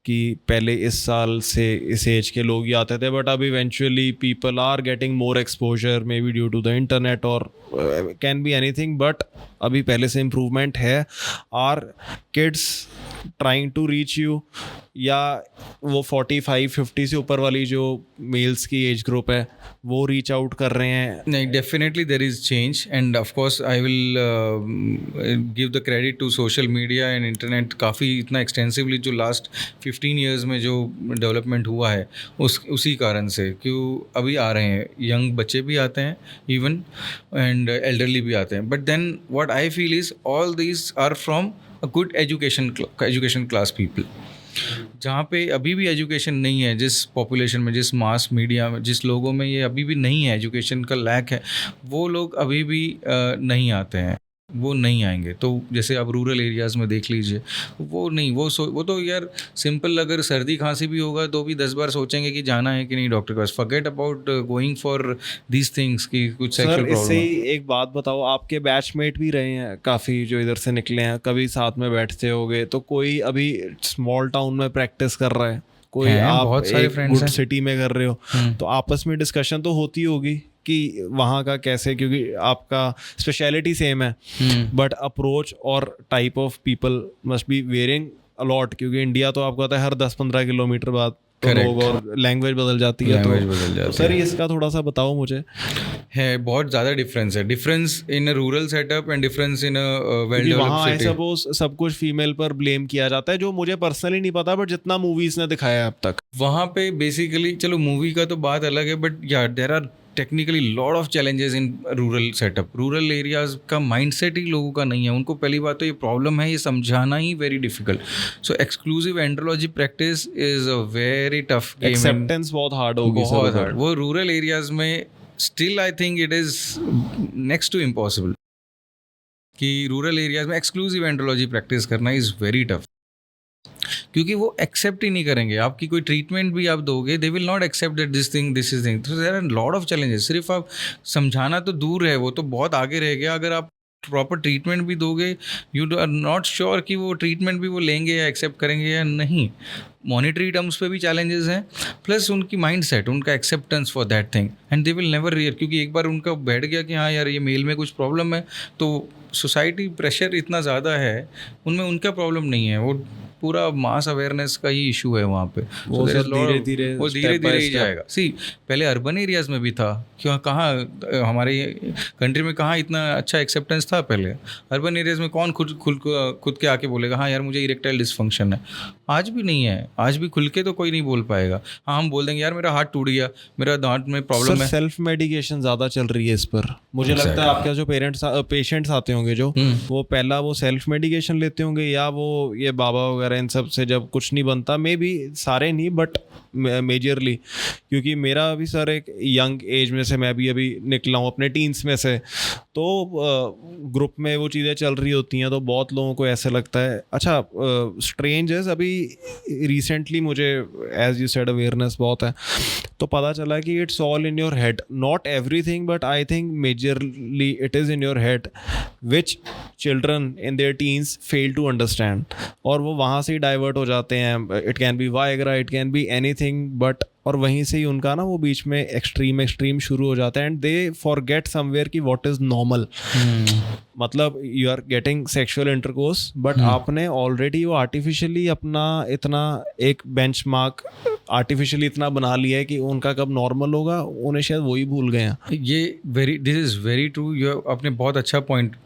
कि पहले इस साल से इस एज के लोग ही आते थे, बट अब eventually people are getting more exposure, may be due to the internet और कैन बी एनीथिंग, बट अभी पहले से इम्प्रूवमेंट है. Are kids trying to reach you, या वो 45-50 से ऊपर वाली जो मेल्स की एज ग्रुप है वो रीच आउट कर रहे हैं? नहीं, definitely there is change, and of course I will give the credit to social media and internet. काफ़ी इतना एक्सटेंसिवली जो लास्ट 15 ईयर्स में जो डेवलपमेंट हुआ है उसी कारण से, क्यों अभी आ रहे हैं यंग बच्चे भी आते हैं इवन, एंड एल्डरली भी आते हैं. But then what I feel is all these are from a good education class people. जहाँ पे अभी भी एजुकेशन नहीं है, जिस पॉपुलेशन में, जिस मास मीडिया में, जिस लोगों में ये अभी भी नहीं है, एजुकेशन का लैक है, वो लोग अभी भी नहीं आते हैं, वो नहीं आएंगे. तो जैसे आप रूरल एरियाज़ में देख लीजिए, वो नहीं, वो तो यार सिंपल, अगर सर्दी खांसी भी होगा तो भी 10 बार सोचेंगे कि जाना है कि नहीं डॉक्टर के पास. Forget about going for these things कि कुछ सेक्सुअल प्रॉब्लम. इससे ही एक बात बताओ, आपके बैचमेट भी रहे हैं काफ़ी जो इधर से निकले हैं, कभी साथ में बैठते होगे, तो कोई अभी स्मॉल टाउन में प्रैक्टिस कर रहा है, कोई आप बहुत सारे एक फ्रेंड्स गुड हैं. सिटी में कर रहे हो, तो आपस में डिस्कशन तो होती होगी कि वहाँ का कैसे, क्योंकि आपका स्पेशलिटी सेम है, बट अप्रोच और type of people must be varying a lot, क्योंकि इंडिया तो आपको आता है हर 10-15 किलोमीटर बाद तो लोग, और लैंग्वेज बदल जाती है. तो सर इसका थोड़ा सा बताओ मुझे. है बहुत ज़्यादा difference in a rural setup and difference in a well developed वहाँ आई सिटी. सपोज सब कुछ फीमेल पर ब्लेम किया जाता है, जो मुझे पर्सनली नहीं पता, बट जितना मूवीज ने दिखाया है अब तक. वहाँ पे बेसिकली, चलो मूवी का तो बात अलग है, बट या there are technically lot of challenges in rural setup. Rural areas का माइंडसेट ही लोगों का नहीं है. उनको पहली बात तो ये प्रॉब्लम है, ये समझाना ही very difficult. So exclusive andrology practice is a very tough game. Acceptance बहुत हार्ड होगी, बहुत हार्ड. वो रूरल एरियाज में still I think it is next to impossible कि रूरल एरियाज में एक्सक्लूसिव एंड्रोलॉजी प्रैक्टिस करना इज़ वेरी टफ. क्योंकि वो एक्सेप्ट ही नहीं करेंगे। आपकी कोई ट्रीटमेंट भी आप दोगे, they will not accept that this is thing. तो there are lot of challenges. सिर्फ आप समझाना तो दूर है, वो तो बहुत आगे रह गया। अगर आप प्रॉपर ट्रीटमेंट भी दोगे, यू आर नॉट श्योर कि वो ट्रीटमेंट भी वो लेंगे या एक्सेप्ट करेंगे या नहीं। मॉनिटरी टर्म्स पे भी चैलेंजेस हैं, प्लस उनकी माइंड सेट, उनका acceptance for that thing, and they will never rear. क्योंकि एक बार उनका बैठ गया कि हाँ यार ये मेल में कुछ प्रॉब्लम है, तो सोसाइटी प्रेशर इतना ज़्यादा है, उनमें उनका प्रॉब्लम नहीं है, वो पूरा मास अवेयरनेस का ही इशू है वहाँ पे। वो So there is sir lot of- धीरे-धीरे, वो step धीरे by धीरे ही step। जाएगा। सी पहले अर्बन एरियाज़ में भी था, क्यों कहाँ हमारे कंट्री में कहाँ इतना अच्छा एक्सेप्टेंस था पहले। अर्बन एरियाज़ में कौन खुद के आके बोलेगा हाँ यार मुझे इरेक्टाइल डिसफंक्शन है। आज भी नहीं है, आज भी खुल के तो कोई नहीं बोल पाएगा। हाँ हम बोल देंगे यार मेरा हाथ टूट गया, मेरा दांत में प्रॉब्लम सर है। सेल्फ मेडिकेशन ज़्यादा चल रही है इस पर। मुझे लगता है आपके जो पेशेंट्स आते होंगे जो वो पहला वो सेल्फ मेडिकेशन लेते होंगे, या वो ये बाबा वगैरह इन सब से जब कुछ नहीं बनता, मे बी सारे नहीं बट मेजरली। क्योंकि मेरा भी सर एक यंग एज में से मैं भी अभी निकला हूँ अपने टीन्स में से, तो ग्रुप में वो चीज़ें चल रही होती हैं तो बहुत लोगों को ऐसे लगता है। अच्छा स्ट्रेंज है, अभी रिसेंटली मुझे एज यू सेड अवेयरनेस बहुत है तो पता चला कि it's all in your head, not everything but I think majorly it is in your head which children in their teens fail to understand, और वो वहाँ से ही डाइवर्ट हो जाते हैं। It can be Viagra, it can be anything but, और वहीं से ही उनका ना वो बीच में एक्सट्रीम शुरू हो जाता है एंड दे फॉरगेट समवेयर कि व्हाट इज़ नॉर्मल। मतलब you are getting sexual intercourse but आपने ऑलरेडी वो आर्टिफिशियली अपना इतना एक बेंचमार्क आर्टिफिशियली इतना बना लिया है कि उनका कब नॉर्मल होगा उन्हें शायद वही भूल गए हैं। ये दिस इज़ वेरी ट्रू। ये आपने बहुत अच्छा पॉइंट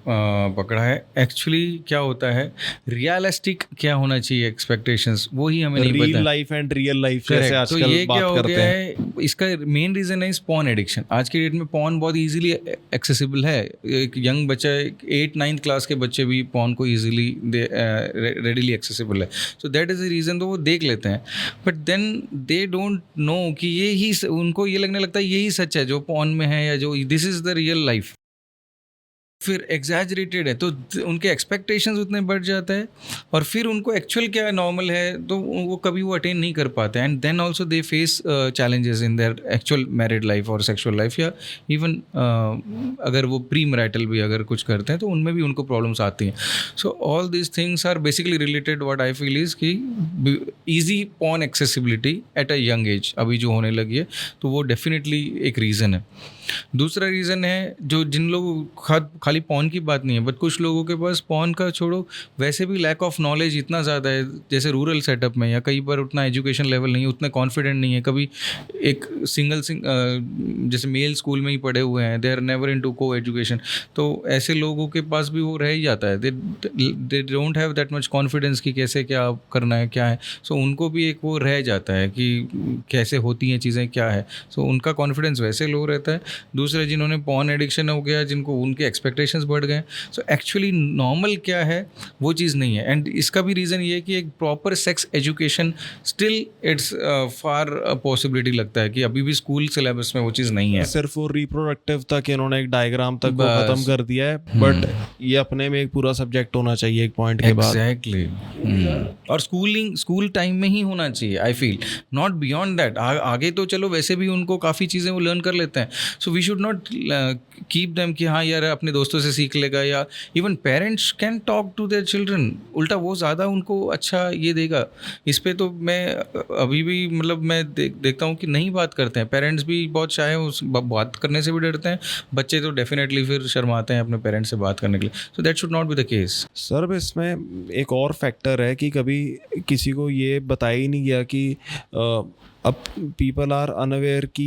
पकड़ा है। एक्चुअली क्या होता है, रियलिस्टिक क्या होना चाहिए एक्सपेक्टेशंस, वो ही हमें नहीं पता। Real life and real life जैसे तो आजकल ये क्या बात हो करते गया हैं। है, इसका मेन रीज़न है इस पॉर्न एडिक्शन। आज के डेट में पॉर्न बहुत इजीली एक्सेसिबल है। एक यंग बच्चा 8-9 क्लास के बच्चे भी पॉर्न को इजीली रेडिली एक्सेसिबल है। So that is the reason, तो वो देख लेते हैं but then they don't know कि ये ही उनको ये लगने लगता है यही सच है जो पॉर्न में है, या जो this is the real life. फिर एग्जैजरेटेड है तो उनके एक्सपेक्टेशंस उतने बढ़ जाते हैं, और फिर उनको एक्चुअल क्या नॉर्मल है तो वो कभी वो अटेन नहीं कर पाते। And then also they face challenges in their actual married life और सेक्सुअल लाइफ, या इवन अगर वो प्री मैरिटल भी अगर कुछ करते हैं तो उनमें भी उनको प्रॉब्लम्स आती हैं। So all this things are basically related. What I feel is कि easy porn accessibility at a young age अभी जो होने लगी है, तो वो डेफिनेटली एक रीज़न है। दूसरा रीज़न है जो जिन लोगों खाली पॉर्न की बात नहीं है बट कुछ लोगों के पास पॉर्न का छोड़ो वैसे भी लैक ऑफ नॉलेज इतना ज़्यादा है, जैसे रूरल सेटअप में या कई बार उतना एजुकेशन लेवल नहीं है, उतने कॉन्फिडेंट नहीं है, कभी एक जैसे मेल स्कूल में ही पढ़े हुए हैं, दे आर नेवर इनटू को एजुकेशन, तो ऐसे लोगों के पास भी वो रह ही जाता है। दे don't have that much confidence कि कैसे क्या करना है क्या है। सो उनको भी एक वो रह जाता है कि कैसे होती हैं चीज़ें क्या है। सो उनका कॉन्फिडेंस वैसे लो रहता है। दूसरे जिन्होंने पॉर्न एडिक्शन हो गया, जिनको उनके एक्सपेक्टेशंस बढ़ गए, सो एक्चुअली नॉर्मल क्या है वो चीज़ नहीं है। एंड इसका भी रीज़न ये है कि एक proper sex education still it's far possibility लगता है कि अभी भी स्कूल सिलेबस में वो चीज़ नहीं है। सिर्फ वो रिप्रोडक्टिव तक इन्होंने एक डायग्राम तक वो बस। खत्म कर दिया है बट ये अपने में एक पूरा सब्जेक्ट होना चाहिए एक पॉइंट के बाद। एग्जैक्टली। और स्कूल टाइम में ही होना चाहिए I feel, not beyond that. आगे तो चलो वैसे भी उनको काफ़ी चीज़ें वो लर्न कर लेते हैं। So we should not keep them कि हाँ यार अपने दोस्तों से सीख लेगा, या even parents can talk to their children, उल्टा वो ज़्यादा उनको अच्छा ये देगा। इस पे तो मैं अभी भी मतलब मैं देखता हूँ कि नहीं बात करते हैं पेरेंट्स भी, बहुत शाय उस बात करने से भी डरते हैं। बच्चे तो डेफिनेटली फिर शर्माते हैं अपने पेरेंट्स से बात करने के लिए। So that should not be the case. Sir अब इसमें एक और फैक्टर है कि कभी किसी को ये बताया ही नहीं गया कि अब पीपल आर अनअवेयर कि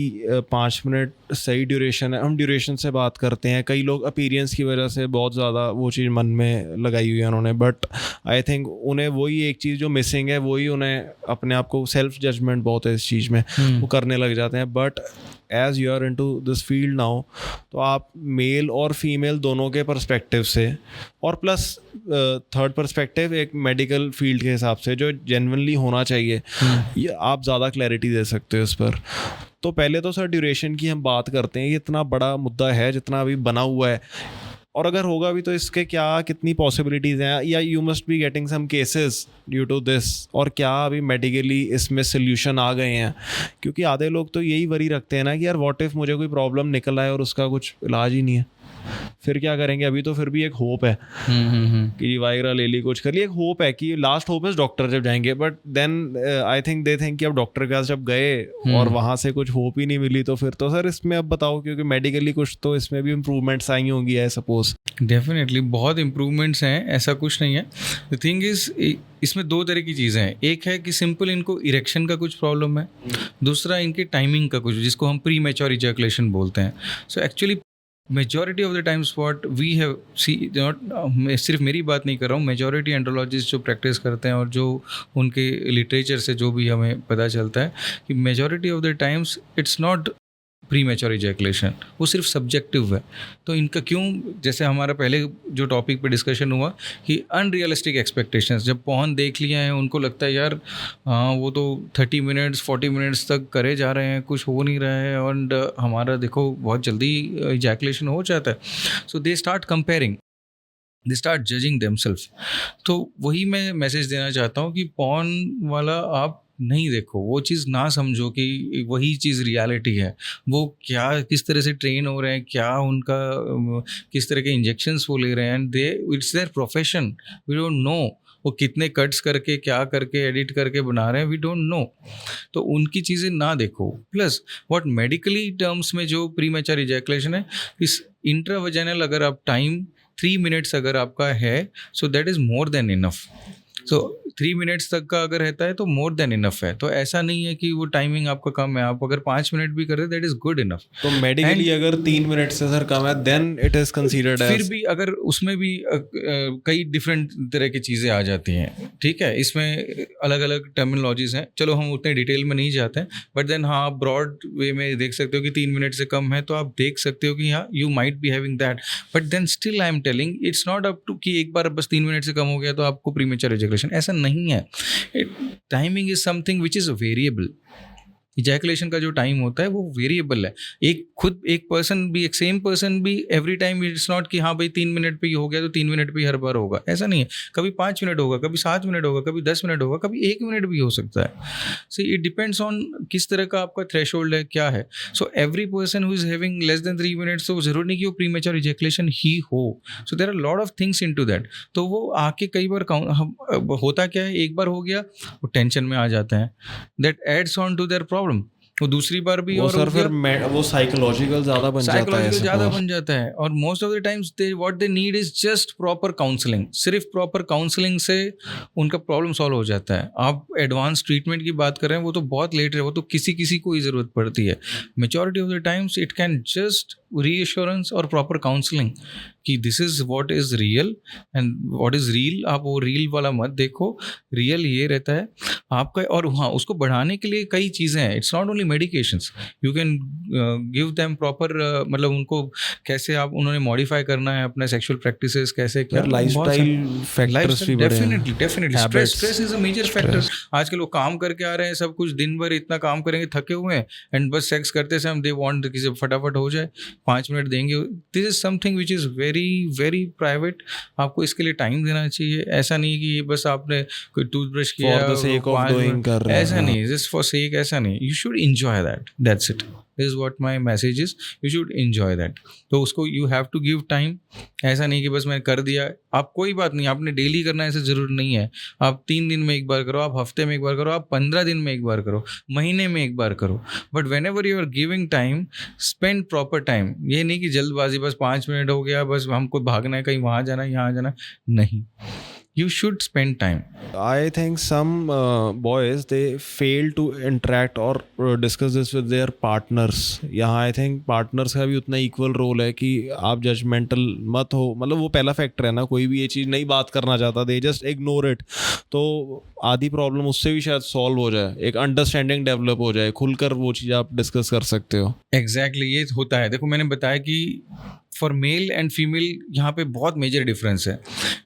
5 मिनट सही ड्यूरेशन है। हम ड्यूरेशन से बात करते हैं, कई लोग अपीयरेंस की वजह से बहुत ज़्यादा वो चीज़ मन में लगाई हुई है उन्होंने, बट आई थिंक उन्हें वही एक चीज़ जो मिसिंग है वही उन्हें अपने आप को सेल्फ जजमेंट बहुत है इस चीज़ में, वो करने लग जाते हैं। But as you are into this field now, तो आप मेल और फीमेल दोनों के पर्सपेक्टिव से और प्लस थर्ड पर्सपेक्टिव एक मेडिकल फील्ड के हिसाब से जो जेन्युइनली होना चाहिए, ये आप ज़्यादा क्लैरिटी दे सकते हो इस पर। तो पहले तो सर ड्यूरेशन की हम बात करते हैं, ये इतना बड़ा मुद्दा है जितना अभी बना हुआ है। और अगर होगा भी तो इसके क्या कितनी पॉसिबिलिटीज़ हैं, या you must be getting some cases due to this, और क्या अभी मेडिकली इसमें सोल्यूशन आ गए हैं? क्योंकि आधे लोग तो यही वरी रखते हैं ना कि यार व्हाट इफ़ मुझे कोई प्रॉब्लम निकल आए और उसका कुछ इलाज ही नहीं है, फिर क्या करेंगे? अभी तो फिर भी एक होप है कि वायरा ले ली, कुछ कर ली, एक होप है कि लास्ट होप इज डॉक्टर जब जाएंगे, but then I think they think कि अब डॉक्टर के पास जब गए और वहाँ से कुछ होप ही नहीं मिली, तो फिर तो सर इसमें अब बताओ, क्योंकि मेडिकली कुछ तो इसमें भी इम्प्रूवमेंट्स आई होंगी आई सपोज। डेफिनेटली बहुत इम्प्रूवमेंट्स हैं, ऐसा कुछ नहीं है। द थिंग इज इसमें दो तरह की चीज़ें हैं। एक है कि सिंपल इनको इरेक्शन का कुछ प्रॉब्लम है, दूसरा इनके टाइमिंग का कुछ, जिसको हम प्री मैच्योर इजैकुलेशन बोलते हैं। So actually majority of the times what we have see, मैं सिर्फ मेरी बात नहीं कर रहा हूँ, मेजॉरिटी एंड्रोलॉजिस्ट जो प्रैक्टिस करते हैं और जो उनके लिटरेचर से जो भी हमें पता चलता है कि majority of the times it's not pre mature ejaculation, वो सिर्फ सब्जेक्टिव है। तो इनका क्यों, जैसे हमारा पहले जो टॉपिक पे डिस्कशन हुआ कि अनरियलिस्टिक एक्सपेक्टेशंस, जब पॉर्न देख लिया है उनको लगता है यार हाँ वो तो 30 मिनट्स 40 मिनट्स तक करे जा रहे हैं, कुछ हो नहीं रहा है, और हमारा देखो बहुत जल्दी इजैकुलेशन हो जाता है। So they start comparing, they start judging themselves. तो वही मैं मैसेज देना चाहता हूँ कि पॉर्न वाला आप नहीं देखो, वो चीज़ ना समझो कि वही चीज़ रियलिटी है। वो क्या किस तरह से ट्रेन हो रहे हैं, क्या उनका किस तरह के इंजेक्शंस वो ले रहे हैं, they it's their profession, we don't know वो कितने कट्स करके क्या करके एडिट करके बना रहे हैं, वी डोंट नो। तो उनकी चीज़ें ना देखो। प्लस व्हाट मेडिकली टर्म्स में जो प्री मैच्योर इजैकुलेशन है, इस इंट्रावजाइनल अगर आप टाइम 3 मिनट्स अगर आपका है, so that is more than enough. So 3 minutes तक का अगर रहता है तो मोर देन इनफ है। तो ऐसा नहीं है कि वो टाइमिंग आपका कम है, आप अगर 5 मिनट भी कर रहे दैट इज गुड इनफ। तो मेडिकली अगर 3 मिनट से सर कम है then it is considered as, फिर भी अगर उसमें भी कई डिफरेंट तरह की चीज़ें आ जाती हैं, ठीक है, इसमें अलग अलग टर्मिनोलॉजीज हैं, चलो हम उतने डिटेल में नहीं जाते हैं, बट देन हाँ आप ब्रॉड वे में देख सकते हो कि 3 मिनट से कम है तो आप देख सकते हो कि हाँ you might be having that, but then still I am telling it's not up to कि एक बार बस 3 मिनट से कम हो गया तो आपको प्रीमेच्योर इजैकुलेशन, ऐसा नहीं है। Timing is something which is variable. Ejaculation का जो टाइम होता है वो वेरिएबल है। एक पर्सन भी, एक सेम पर्सन भी एवरी टाइम इट्स नॉट कि हाँ भाई 3 मिनट पे ही हो गया तो 3 मिनट पे ही हर बार होगा, ऐसा नहीं है। कभी 5 मिनट होगा, कभी 7 मिनट होगा, कभी 10 मिनट होगा, कभी 1 मिनट भी हो सकता है। सो इट डिपेंड्स ऑन किस तरह का आपका थ्रेशोल्ड है, क्या है। So every person who is having less than 3 minutes, तो जरूर नहीं कि वो प्रीमेच्योर इजैकुलेशन ही हो। So there are lot of things into that. तो वो आके कई बार होता क्या है, एक बार हो गया वो टेंशन में आ जाते हैं, that adds on to their problem. वो दूसरी बार भी वो और सर फिर वो साइकोलॉजिकल ज़्यादा बन जाता है, साइकोलॉजिकल ज़्यादा बन जाता है। और most of the times they what they need is just proper counselling. सिर्फ प्रॉपर काउंसलिंग से उनका प्रॉब्लम सॉल्व हो जाता है। आप एडवांस ट्रीटमेंट की बात कर रहे हैं, वो तो बहुत लेट है, वो तो किसी किसी को ही ज़रूरत पड़ती है। Majority of the times it can just reassurance और प्रॉपर काउंसलिंग कि this is what is real and what is reel. आप वो रील वाला मत देखो, रियल ये रहता है आपका। और हाँ, उसको बढ़ाने के लिए कई चीज़ें हैं। It's not only medications, you can give them proper, मतलब उनको कैसे आप उन्होंने मॉडिफाई करना है अपने सेक्सुअल प्रैक्टिसेस, कैसे क्या लाइफस्टाइल फैक्टर्स भी बड़े हैं। Definitely stress is a major factor. आजकल वो काम करके आ रहे हैं, सब कुछ दिन भर इतना काम करेंगे, थके हुए हैं, एंड बस सेक्स करते समय दे वांट कि फटाफट हो जाए, 5 मिनट देंगे। This is something which is very very private. आपको इसके लिए टाइम देना चाहिए। ऐसा नहीं कि ये बस आपने कोई टूथब्रश किया for the sake of doing कर रहे हैं, ऐसा नहीं, जस्ट फॉर सेक, ऐसा नहीं। You should enjoy that, that's it. This is what my message is, you should enjoy that. तो उसको you have to give time. ऐसा नहीं कि बस मैंने कर दिया, आप कोई बात नहीं, आपने डेली करना ऐसा जरूर नहीं है। आप 3 दिन में एक बार करो, आप हफ्ते में एक बार करो, आप 15 दिन में एक बार करो, महीने में एक बार करो, but whenever you are giving time, spend proper time. ये नहीं कि जल्दबाजी, बस 5 मिनट हो गया, बस हमको भागना है, कहीं वहाँ जाना है, यहाँ जाना है, नहीं। You should spend time. I think some boys they fail to interact or discuss this with their partners. यहाँ I think partners का भी उतना equal role है कि आप judgmental मत हो। मतलब वो पहला फैक्टर है ना, कोई भी ये चीज़ नहीं बात करना चाहता, they just ignore it, तो आधी प्रॉब्लम उससे भी शायद सॉल्व हो जाए, एक अंडरस्टैंडिंग डेवलप हो जाए, खुलकर वो चीज़ आप डिस्कस कर सकते हो। Exactly, ये होता है। देखो मैंने बताया कि फॉर मेल एंड फीमेल यहाँ पे बहुत मेजर डिफरेंस है।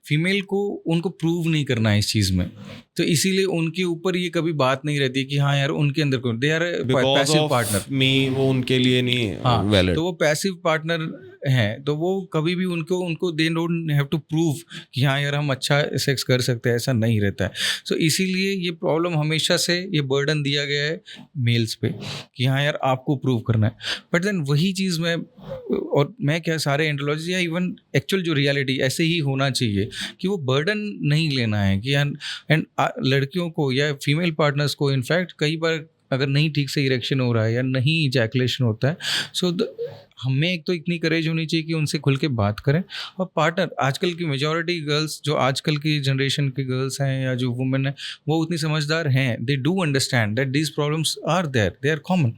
फीमेल को उनको प्रूव नहीं करना है इस चीज़ में, तो इसीलिए उनके ऊपर ये कभी बात नहीं रहती कि हाँ यार उनके अंदर को दे आर पैसिव पार्टनर, मी वो उनके लिए नहीं हाँ वैलिड। तो वो पैसिव पार्टनर हैं तो वो कभी भी उनको they don't have to prove कि हाँ यार हम अच्छा सेक्स कर सकते हैं, ऐसा नहीं रहता है। सो इसीलिए ये प्रॉब्लम हमेशा से ये बर्डन दिया गया है मेल्स पे कि हाँ यार आपको प्रूव करना है। बट देन वही चीज़ मैं क्या सारे एंड्रोलॉजी या इवन एक्चुअल जो रियलिटी ऐसे ही होना चाहिए कि वो बर्डन नहीं लेना है कि एंड लड़कियों को या फीमेल पार्टनर्स को इनफैक्ट कई बार अगर नहीं ठीक से इरेक्शन हो रहा है या नहीं इजैकुलेशन होता है, सो हमें एक तो इतनी करेज होनी चाहिए कि उनसे खुल के बात करें। और पार्टनर, आजकल की मेजॉरिटी गर्ल्स जो आजकल की जनरेशन की गर्ल्स हैं या जो वुमेन है वो उतनी समझदार हैं, they do understand that these problems are there, they are common.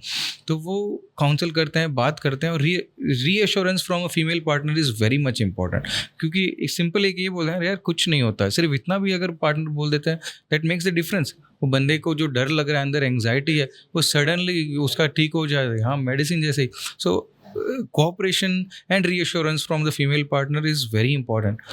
तो वो काउंसल करते हैं, बात करते हैं, और reassurance from a female partner is very much important. क्योंकि सिंपल एक ये बोल रहे हैं यार कुछ नहीं होता, सिर्फ इतना भी अगर पार्टनर बोल देते हैं दैट मेक्स द डिफरेंस। वो बंदे को जो डर लग रहा है, अंदर एंग्जाइटी है, वो सडनली उसका ठीक हो जाए, हाँ मेडिसिन जैसे ही। सो cooperation and reassurance from the female partner is very important।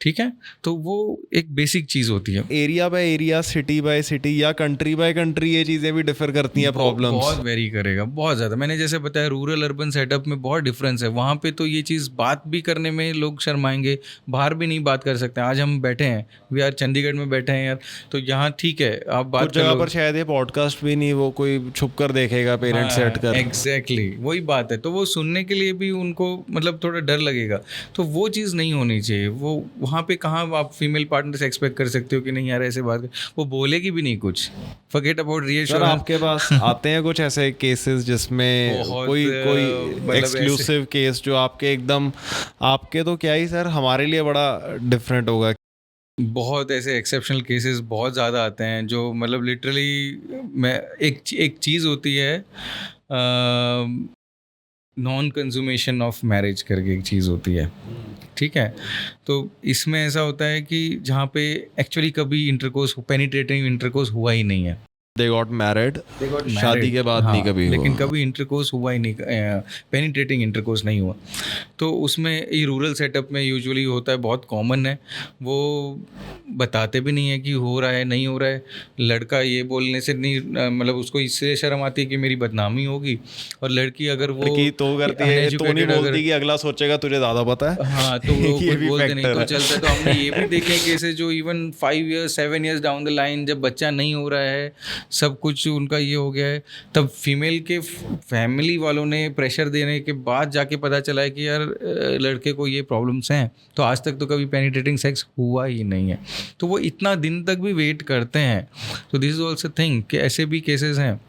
ठीक है, तो वो एक बेसिक चीज़ होती है। Area by area, city bye city या कंट्री बाय कंट्री ये चीज़ें भी डिफर करती हैं प्रॉब्लम्स। बहुत वेरी करेगा, बहुत ज़्यादा। मैंने जैसे बताया रूरल अर्बन सेटअप में बहुत डिफरेंस है। वहाँ पे तो ये चीज़ बात भी करने में लोग शर्माएंगे, बाहर भी नहीं बात कर सकते। आज हम बैठे हैं, वी आर चंडीगढ़ में बैठे हैं यार, तो यहाँ ठीक है आप बात कुछ जगह पर शायद ये पॉडकास्ट भी नहीं, वो कोई छुप कर देखेगा पेरेंट्स सेट कर। एग्जैक्टली वही बात है। तो वो सुनने के लिए भी उनको मतलब थोड़ा डर लगेगा, तो वो चीज़ नहीं होनी चाहिए। वो वहाँ पे कहाँ आप फीमेल पार्टनर से एक्सपेक्ट कर सकते हो कि नहीं यार ऐसे बात कर, वो बोलेगी भी नहीं कुछ। फॉरगेट अबाउट सर आपके पास आते हैं कुछ ऐसे केसेस जिसमें कोई मतलब एक्सक्लूसिव केस जो आपके एकदम, आपके तो क्या ही सर, हमारे लिए बड़ा डिफरेंट होगा। बहुत ऐसे एक्सेप्शनल केसेस बहुत ज़्यादा आते हैं जो मतलब लिटरली मैं एक चीज़ होती है नॉन कंज्यूमेशन ऑफ मैरिज करके एक चीज़ होती है, ठीक है। तो इसमें ऐसा होता है कि जहाँ पे एक्चुअली कभी पेनिट्रेटिंग इंटरकोर्स हुआ ही नहीं है। They got married, शादी के बाद नहीं कभी हुआ, लेकिन कभी इंटरकोर्स हुआ ही नहीं, पेनिट्रेटिंग इंटरकोर्स नहीं हुआ। तो उसमें ये रूरल सेटअप में यूजुअली होता है, बहुत कॉमन है। वो बताते भी नहीं है कि हो रहा है नहीं हो रहा है। लड़का ये बोलने से नहीं मतलब उसको इससे शर्म आती है कि मेरी बदनामी होगी, और लड़की अगर वो लड़की तो करती है तो नहीं बोलती कि अगला सोचेगा तुझे ज़्यादा पता है। हाँ, तो वो ये कुछ भी बोलते नहीं तो factor है। चलता है। तो हमने ये भी देखे केसेस जो even 5 years 7 years down the line जब बच्चा नहीं हो रहा है, सब कुछ उनका ये हो गया है, तब फीमेल के फैमिली वालों ने प्रेशर देने के बाद जाके पता चला है कि यार लड़के को ये प्रॉब्लम्स हैं, तो आज तक तो कभी पेनिट्रेटिंग सेक्स हुआ ही नहीं है। तो वो इतना दिन तक भी वेट करते हैं। तो दिस इज ऑल्सो थिंग कि ऐसे भी केसेस हैं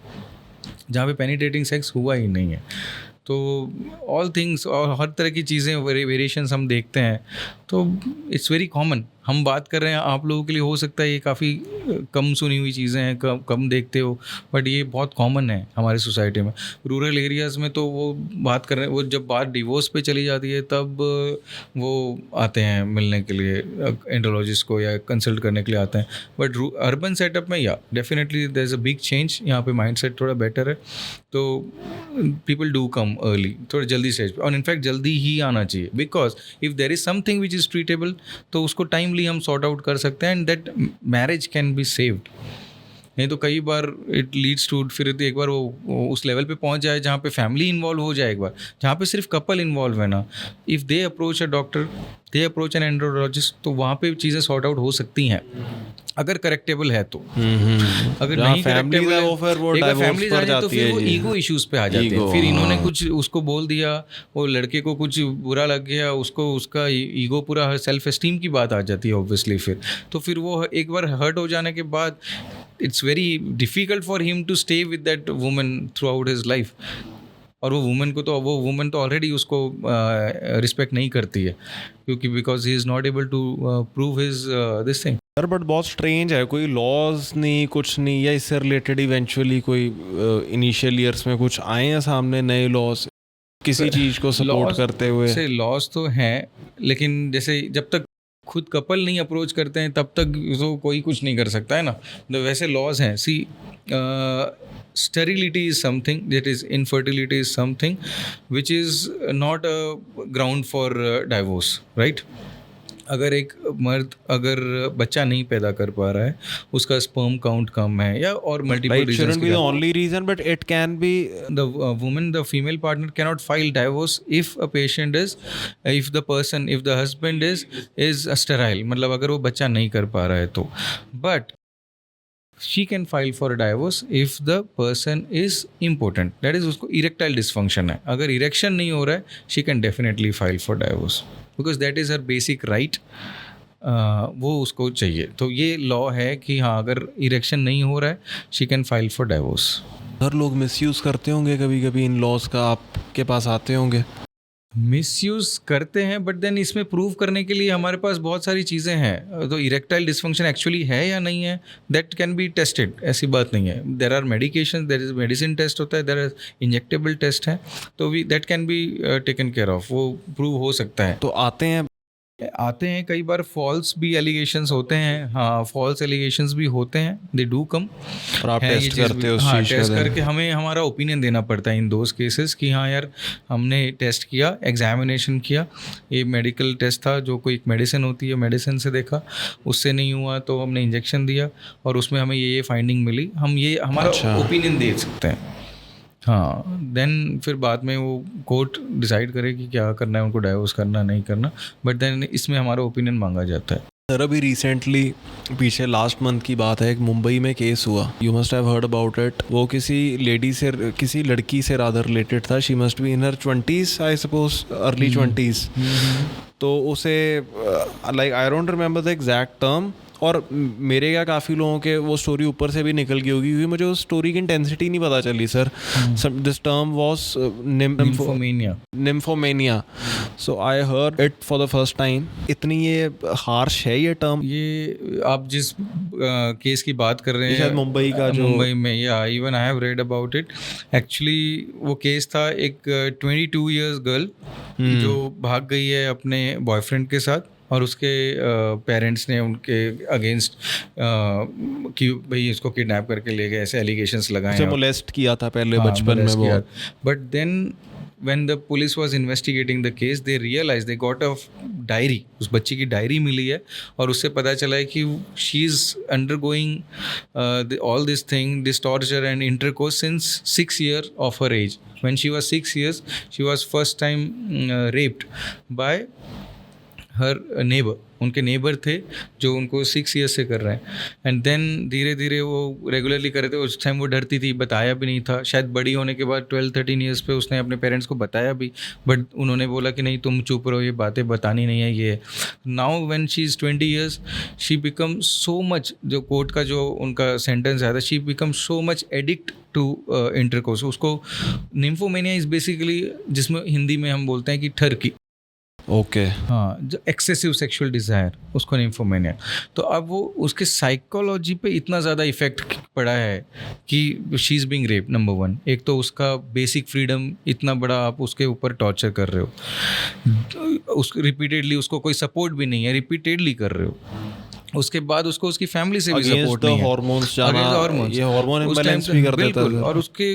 जहाँ पे पेनिट्रेटिंग सेक्स हुआ ही नहीं है। तो ऑल थिंग्स और हर तरह की चीज़ें वेरिएशंस हम देखते हैं, तो इट्स वेरी कॉमन। हम बात कर रहे हैं, आप लोगों के लिए हो सकता है ये काफ़ी कम सुनी हुई चीज़ें हैं, कम देखते हो, बट ये बहुत कॉमन है हमारी सोसाइटी में। रूरल एरियाज़ में तो वो बात कर रहे हैं, वो जब बात डिवोर्स पे चली जाती है तब वो आते हैं मिलने के लिए एंड्रोलॉजिस्ट को या कंसल्ट करने के लिए आते हैं। बट अर्बन सेटअप में या definitely there is a big change. यहाँ पे माइंडसेट थोड़ा बेटर है, तो पीपल डू कम अर्ली, थोड़ा जल्दी स्टेज पे, और इनफैक्ट जल्दी ही आना चाहिए। Because if there is something which is treatable तो उसको टाइमली हम सॉर्ट आउट कर सकते हैं, and that marriage can be saved. नहीं तो कई बार इट लीड्स टू, फिर एक बार वो उस लेवल पे पहुंच जाए जहाँ पे फैमिली इन्वॉल्व हो जाए, एक बार जहाँ पे सिर्फ कपल इन्वॉल्व है ना, if they approach a doctor, they approach N andrologist, तो वहाँ पे चीज़ें सॉर्ट आउट हो सकती हैं अगर करेक्टेबल है तो। अगर नहीं करेक्टेबल है, वो फिर वो फैमिली पर तो जाती फिर है वो जी। ईगो इश्यूज पे आ जाते हैं। फिर इन्होंने कुछ उसको बोल दिया, वो लड़के को कुछ बुरा लग गया, उसको उसका ईगो पूरा सेल्फ एस्टीम की बात आ जाती है ऑब्वियसली। फिर वो एक बार हर्ट हो जाने के बाद it's very difficult for him to stay with that woman throughout his life. और वो वुमन तो ऑलरेडी उसको रिस्पेक्ट नहीं करती है, क्योंकि because he is not able to prove his this thing. Sir but बहुत स्ट्रेंज है, कोई लॉज नहीं कुछ नहीं, या इससे रिलेटेड इवेंचुअली कोई इनिशियल ईयर्स में कुछ आए हैं सामने नए लॉज किसी चीज़ को सपोर्ट करते हुए? से लॉज तो हैं, लेकिन जैसे जब तक खुद कपल नहीं अप्रोच करते हैं तब तक तो कोई कुछ नहीं कर सकता है ना। तो वैसे लॉज हैं, सी sterility is something, that is infertility is something which is not a ground for divorce, right? अगर एक मर्द अगर बच्चा नहीं पैदा कर पा रहा है, उसका स्पर्म काउंट कम है या और multiple It shouldn't be the only reason, but it can be. the female partner cannot file divorce if the husband is sterile, मतलब अगर वो बच्चा नहीं कर पा रहा है तो, but she can file for a divorce if the person is impotent, that is उसको erectile dysfunction है, अगर erection नहीं हो रहा है she can definitely file for divorce because that is her basic right. वो उसको चाहिए, तो ये लॉ है कि हाँ अगर इरेक्शन नहीं हो रहा है she can file for divorce. हर लोग मिसयूज़ करते होंगे कभी कभी इन लॉज का, आपके पास आते होंगे. मिसयूज़ करते हैं, बट देन इसमें प्रूव करने के लिए हमारे पास बहुत सारी चीज़ें हैं. तो इरेक्टाइल डिस्फंक्शन एक्चुअली है या नहीं है, दैट कैन बी टेस्टेड, ऐसी बात नहीं है. There are medication, there is medicine test होता है, देर आर इंजेक्टेबल टेस्ट हैं, तो that can be taken care of, वो प्रूव हो सकता है. तो आते हैं कई बार फॉल्स भी एलिगेशंस होते हैं. हाँ, फॉल्स एलिगेशंस भी होते हैं, दे डू कम. और आप टेस्ट करते हो उस हाँ, चीज़ टेस्ट का, करके हमें हमारा ओपिनियन देना पड़ता है इन दोज केसेस कि हाँ यार हमने टेस्ट किया, एग्जामिनेशन किया, ये मेडिकल टेस्ट था जो कोई एक मेडिसिन होती है, मेडिसिन से देखा, उससे नहीं हुआ तो हमने इंजेक्शन दिया और उसमें हमें ये फाइंडिंग मिली, हम ये हमारा ओपिनियन दे सकते हैं. हाँ, देन फिर बाद में वो कोर्ट डिसाइड करे कि क्या करना है, उनको डाइवोर्स करना नहीं करना, बट देन इसमें हमारा ओपिनियन मांगा जाता है. सर अभी रिसेंटली पीछे लास्ट मंथ की बात है, एक मुंबई में केस हुआ, you must have heard about it. वो किसी लड़की से रादर रिलेटेड था. She must be in her 20s I suppose, early 20s. तो उसे like I don't remember the exact term, और मेरे क्या काफ़ी लोगों के वो स्टोरी ऊपर से भी निकल गई होगी क्योंकि मुझे उस स्टोरी की इंटेंसिटी नहीं पता चली sir. This term was nymphomania. So I heard it for the first time. इतनी ये हार्श है ये टर्म. ये आप जिस केस की बात कर रहे हैं, शायद मुंबई का, जो मुंबई में, या even I have read about it. Actually वो केस था एक 22 इयर्स गर्ल जो भाग गई है अपने बॉयफ्रेंड के साथ, और उसके पेरेंट्स ने उनके अगेंस्ट कि भाई इसको किडनैप करके ले गए, ऐसे एलिगेशंस लगाए हैं. मोलेस्ट किया था पहले बचपन में वो. But then when the police was investigating the case, they realized, they got a diary, उस बच्ची की डायरी मिली है और उससे पता चला है कि she is undergoing all this thing, this torture and intercourse since 6 years of her age. When she was 6 years, she was first time raped by her neighbour. उनके नेबर थे जो उनको 6 ईयर्स से कर रहे हैं. एंड देन धीरे धीरे वो रेगुलरली कर रहे थे. उस टाइम वो डरती थी, बताया भी नहीं था. शायद बड़ी होने के बाद 12-13 ईयर्स पे उसने अपने पेरेंट्स को बताया भी, बट उन्होंने बोला कि नहीं तुम चुप रहो, ये बातें बतानी नहीं है. ये now when she is 20 years, she become so much, जो कोर्ट का जो उनका सेंटेंस आया था, she become so much addict to intercourse. उसको निम्फोमेनिया इज़ बेसिकली, जिसमें हिंदी में हम बोलते हैं कि ठरकी. ओके. हाँ, जो एक्सेसिव सेक्सुअल डिज़ायर, उसको निम्फोमेनिया. तो अब वो उसके साइकोलॉजी पे इतना ज़्यादा इफेक्ट पड़ा है कि she is being rape, number 1. एक तो उसका बेसिक फ्रीडम इतना बड़ा आप उसके ऊपर टॉर्चर कर रहे हो, रिपीटेडली उसको कोई सपोर्ट भी नहीं है, रिपीटेडली कर रहे हो. उसके बाद उसको उसकी फैमिली से भी सपोर्ट नहीं है. हार्मोन्स जाना, ये हार्मोन इम्बैलेंस भी कर देता है. और उसके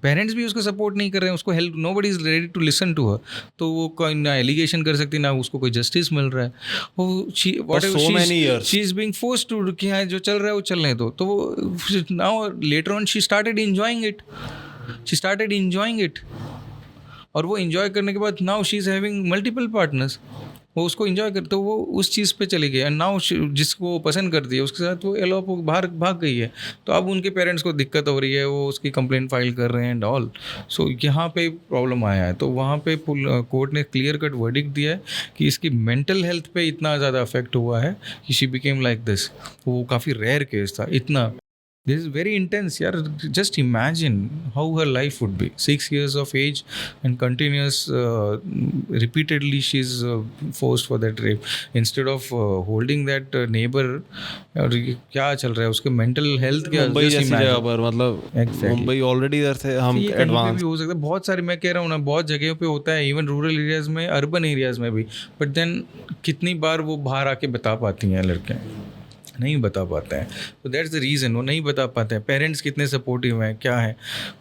पेरेंट्स भी उसको सपोर्ट नहीं कर रहे हैं, उसको help, nobody is ready to listen to her. तो वो कोई ना एलिगेशन कर सकती, ना उसको कोई जस्टिस मिल रहा है. वो she is being forced to, कि हाँ जो चल रहा है वो चलने दो. तो वो now later on she started enjoying it. और वो एंजॉय करने के बाद now she is having multiple partners. वो उसको एंजॉय करते, वो उस चीज़ पे चली गई. एंड नाउ जिसको वो पसंद करती है उसके साथ वो एलोप बाहर भाग गई है. तो अब उनके पेरेंट्स को दिक्कत हो रही है, वो उसकी कंप्लेंट फाइल कर रहे हैं एंड ऑल. सो यहाँ पे प्रॉब्लम आया है. तो वहाँ पे कोर्ट ने क्लियर कट वर्डिक्ट दिया है कि इसकी मेंटल हेल्थ पे इतना ज़्यादा अफेक्ट हुआ है कि शी बिकेम लाइक दिस. वो काफ़ी रेयर केस था. इतना this is very intense, yaar. Just imagine how her life would be. 6 years of age and continuous repeatedly she's forced for that rape. Instead of holding that neighbor, और क्या चल रहा है उसके मेंटल हेल्थ के. मुंबई जैसी जगह पर, मतलब मुंबई ऑलरेडी इधर से हम एडवांस भी हो सकता है. बहुत सारे, मैं कह रहा हूँ ना, बहुत जगहों पे होता है, इवन रूरल एरियाज में, अर्बन एरियाज में भी. बट देन कितनी बार वो बाहर आके बता पाती हैं लड़कियाँ. नहीं बता पाते हैं। तो दैट्स द रीज़न, वो नहीं बता पाते हैं। पेरेंट्स कितने सपोर्टिव हैं, क्या है,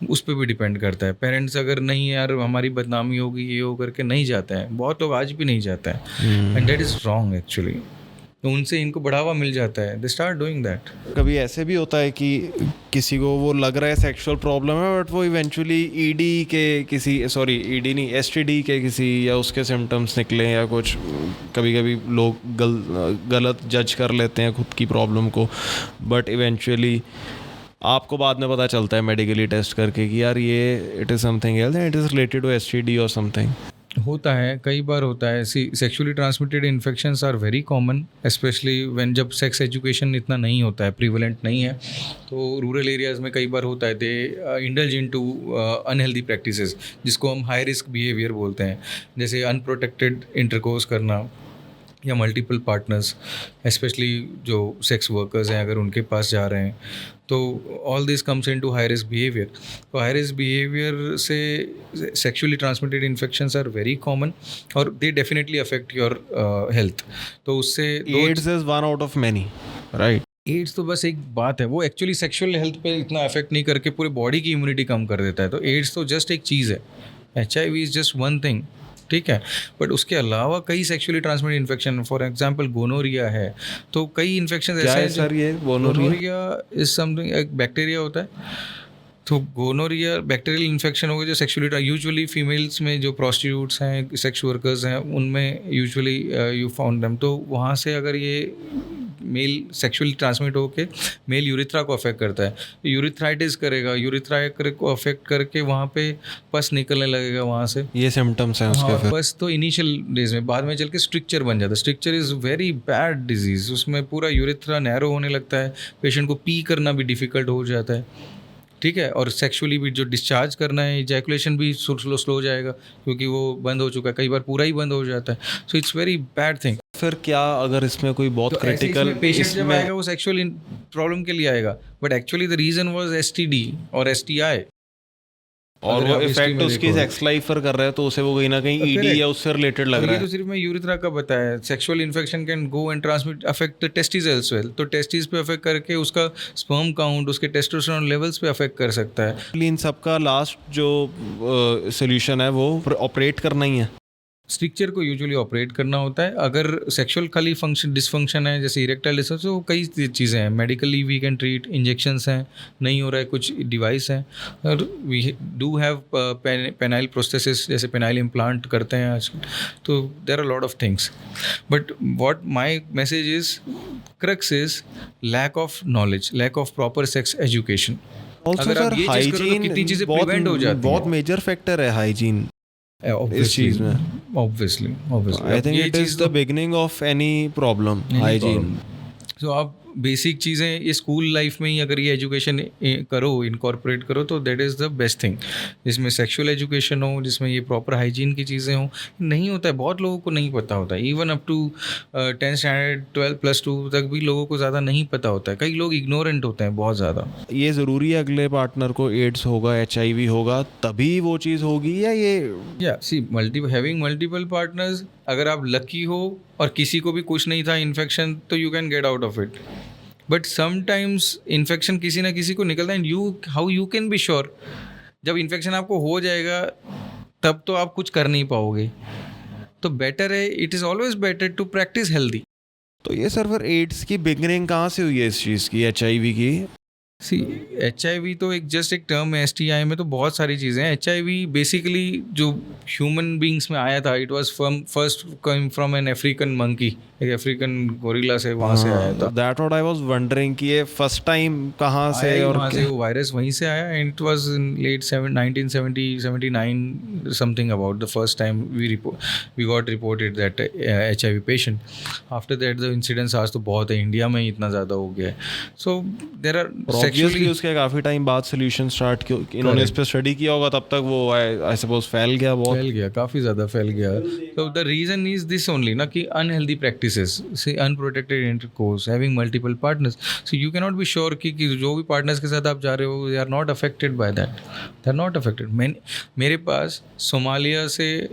उस पर भी डिपेंड करता है। पेरेंट्स अगर नहीं यार हमारी बदनामी होगी ये हो करके नहीं जाते हैं, बहुत लोग आज भी नहीं जाते हैं, and that is wrong actually. तो उनसे इनको बढ़ावा मिल जाता है, दे स्टार्ट डूइंग दैट। कभी ऐसे भी होता है कि किसी को वो लग रहा है सेक्सुअल प्रॉब्लम है, बट वो इवेंचुअली ईडी के किसी, सॉरी ईडी नहीं, एसटीडी के किसी या उसके सिम्टम्स निकले या कुछ। कभी कभी लोग गलत जज कर लेते हैं खुद की प्रॉब्लम को, बट इवेंचुअली आपको बाद में पता चलता है मेडिकली टेस्ट करके कि यार ये it is something else and it is related to STD और समथिंग। होता है, कई बार होता है। Sexually transmitted infections are very common, specially when जब सेक्स एजुकेशन इतना नहीं होता है, प्रिवेलेंट नहीं है। तो रूरल एरियाज़ में कई बार होता है, दे इंडल्ज इनटू अनहेल्दी प्रैक्टिसेस, जिसको हम हाई रिस्क बिहेवियर बोलते हैं, जैसे अनप्रोटेक्टेड इंटरकोर्स करना या मल्टीपल पार्टनर्स, स्पेशली जो सेक्स वर्कर्स हैं अगर उनके पास जा रहे हैं, तो all this comes into high risk behaviour. तो हाई रिस्क बिहेवियर से sexually transmitted infections are very common और they definitely affect your health. तो उससे AIDS is one out of many, right? AIDS तो बस एक बात है, वो एक्चुअली सेक्सुअल हेल्थ पे इतना अफेक्ट नहीं करके पूरे बॉडी की इम्यूनिटी कम कर देता है। तो एड्स तो जस्ट एक चीज़ है, HIV is just one thing, ठीक है। बट उसके अलावा कई sexually transmitted infection, for example gonorrhoea है, तो कई इन्फेक्शन ऐसे हैं। सर ये गोनोरिया इज समथिंग, एक बैक्टीरिया होता है। तो गोनोरिया बैक्टीरियल इन्फेक्शन हो गया जो सेक्सुअली, यूजुअली फीमेल्स में जो प्रोस्टिट्यूट्स हैं, सेक्स वर्कर्स हैं, उनमें यूजुअली यू फाउंड देम। तो वहाँ से अगर ये मेल सेक्सुअली ट्रांसमिट होके मेल यूरिथ्रा को अफेक्ट करता है, यूरिथ्राइटिस करेगा, यूरिथ्रा को अफेक्ट करके वहाँ पे पस निकलने लगेगा वहाँ से। ये सिम्टम्स हैं उसके। फिर बस तो इनिशियल डेज में, बाद में चल के स्ट्रिक्चर बन जाता है। Stricture is very bad disease, उसमें पूरा यूरिथ्रा नैरो होने लगता है, पेशेंट को पी करना भी डिफ़िकल्ट हो जाता है, ठीक है। और सेक्सुअली भी जो डिस्चार्ज करना है, इजैकुलेशन भी स्लो हो जाएगा क्योंकि वो बंद हो चुका है, कई बार पूरा ही बंद हो जाता है। So it's very bad thing. फिर क्या अगर इसमें कोई बहुत तो क्रिटिकल पेशेंट जब आएगा वो सेक्सुअल प्रॉब्लम के लिए आएगा, but actually the reason was STD और STI, और वो इफेक्ट उसकी सेक्स लाइफ पर कर रहा है, तो उसे वो कहीं ना कहीं ED या उससे रिलेटेड लग रहा है। ये तो सिर्फ मैं यूरिथ्रा का बताया। Sexual infection can go and transmit affect the testis as well, तो टेस्टिस पे अफेक्ट करके उसका स्पर्म काउंट, उसके टेस्टोस्टेरोन लेवल्स पे अफेक्ट कर सकता है। इन सबका लास्ट जो सोल्यूशन है वो ऑपरेट करना ही है। स्ट्रिक्चर को यूजुअली ऑपरेट करना होता है। अगर सेक्सुअल खाली फंक्शन डिसफंक्शन है, जैसे इरेक्टाइल डिसफंक्शन, तो कई चीज़ें हैं। Medically we can treat, injections हैं, नहीं हो रहा है कुछ डिवाइस हैं, और we do have penile prosthesis, जैसे पेनाइल इम्प्लांट करते हैं आजकल। तो there are lot of things, but what my message is, crux is lack of knowledge, lack of proper sex education. अगर आप ये चीज़ करो तो कितनी चीज़ें प्रिवेंट हो जाती हैं। बहुत मेजर फैक्टर है हाइजीन इस चीज में। Obviously. I think it is the beginning of any problem, hygiene. So आप बेसिक चीज़ें ये स्कूल लाइफ में ही अगर ये एजुकेशन करो, इनकॉर्पोरेट करो, तो that is the best thing. जिसमें सेक्सुअल एजुकेशन हो, जिसमें ये प्रॉपर हाइजीन की चीज़ें हों। नहीं होता है, बहुत लोगों को नहीं पता होता है। Even up to 10th standard 12+2 तक भी लोगों को ज़्यादा नहीं पता होता है। कई लोग इग्नोरेंट होते हैं बहुत ज़्यादा। ये ज़रूरी है अगले पार्टनर को एड्स होगा, HIV होगा तभी वो चीज़ होगी, या ये हैविंग मल्टीपल पार्टनर्स, अगर आप लकी हो और किसी को भी कुछ नहीं था इन्फेक्शन, तो you can get out of it. But sometimes infection किसी ना किसी को निकलता है, and how you can be sure? जब इन्फेक्शन आपको हो जाएगा तब तो आप कुछ कर नहीं पाओगे। तो बेटर है, it is always better to practice healthy. तो ये सर्वर एड्स की बिगनिंग कहाँ से हुई है इस चीज़ की, HIV की? HIV तो एक जस्ट एक टर्म है। STI में तो बहुत सारी चीज़ें हैं। HIV बेसिकली जो ह्यूमन बींग्स में आया था, it was first coming from an African monkey, एक अफ्रीकन गोरिल्ला से वहाँ से आया था। That what I was wondering कि ये फर्स्ट टाइम कहाँ से, और वहाँ से वो वायरस वहीं से आया, and it was in late 1979 something about the first time we got reported that HIV patient. After that the incidents आज तो बहुत है, इंडिया में ही इतना ज़्यादा हो गया है। सो देयर आर ऑब्वियसली उसके काफ़ी टाइम बाद सोल्यूशन स्टार्ट किया, इन्होंने इस पर स्टडी किया होगा, तब तक वो आई सपोज फैल गया, काफ़ी ज़्यादा फैल गया। तो the reason is this only ना, कि अनहेल्दी प्रैक्टिसेस, से unprotected intercourse, having multiple partners. So you can not be sure कि जो भी पार्टनर्स के साथ आप जा रहे हो, they are not affected by that, they are not affected. मेरे पास सोमालिया से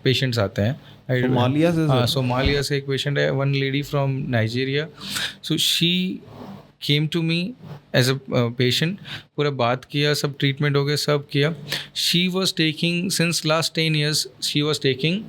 पेशेंट्स आते हैं, सोमालिया से हाँ, सर? सोमालिया से एक पेशेंट है, one lady from Nigeria. So she came to me as a patient. पूरा बात किया, सब ट्रीटमेंट हो गया, सब किया. She was taking since last 10 years, she was taking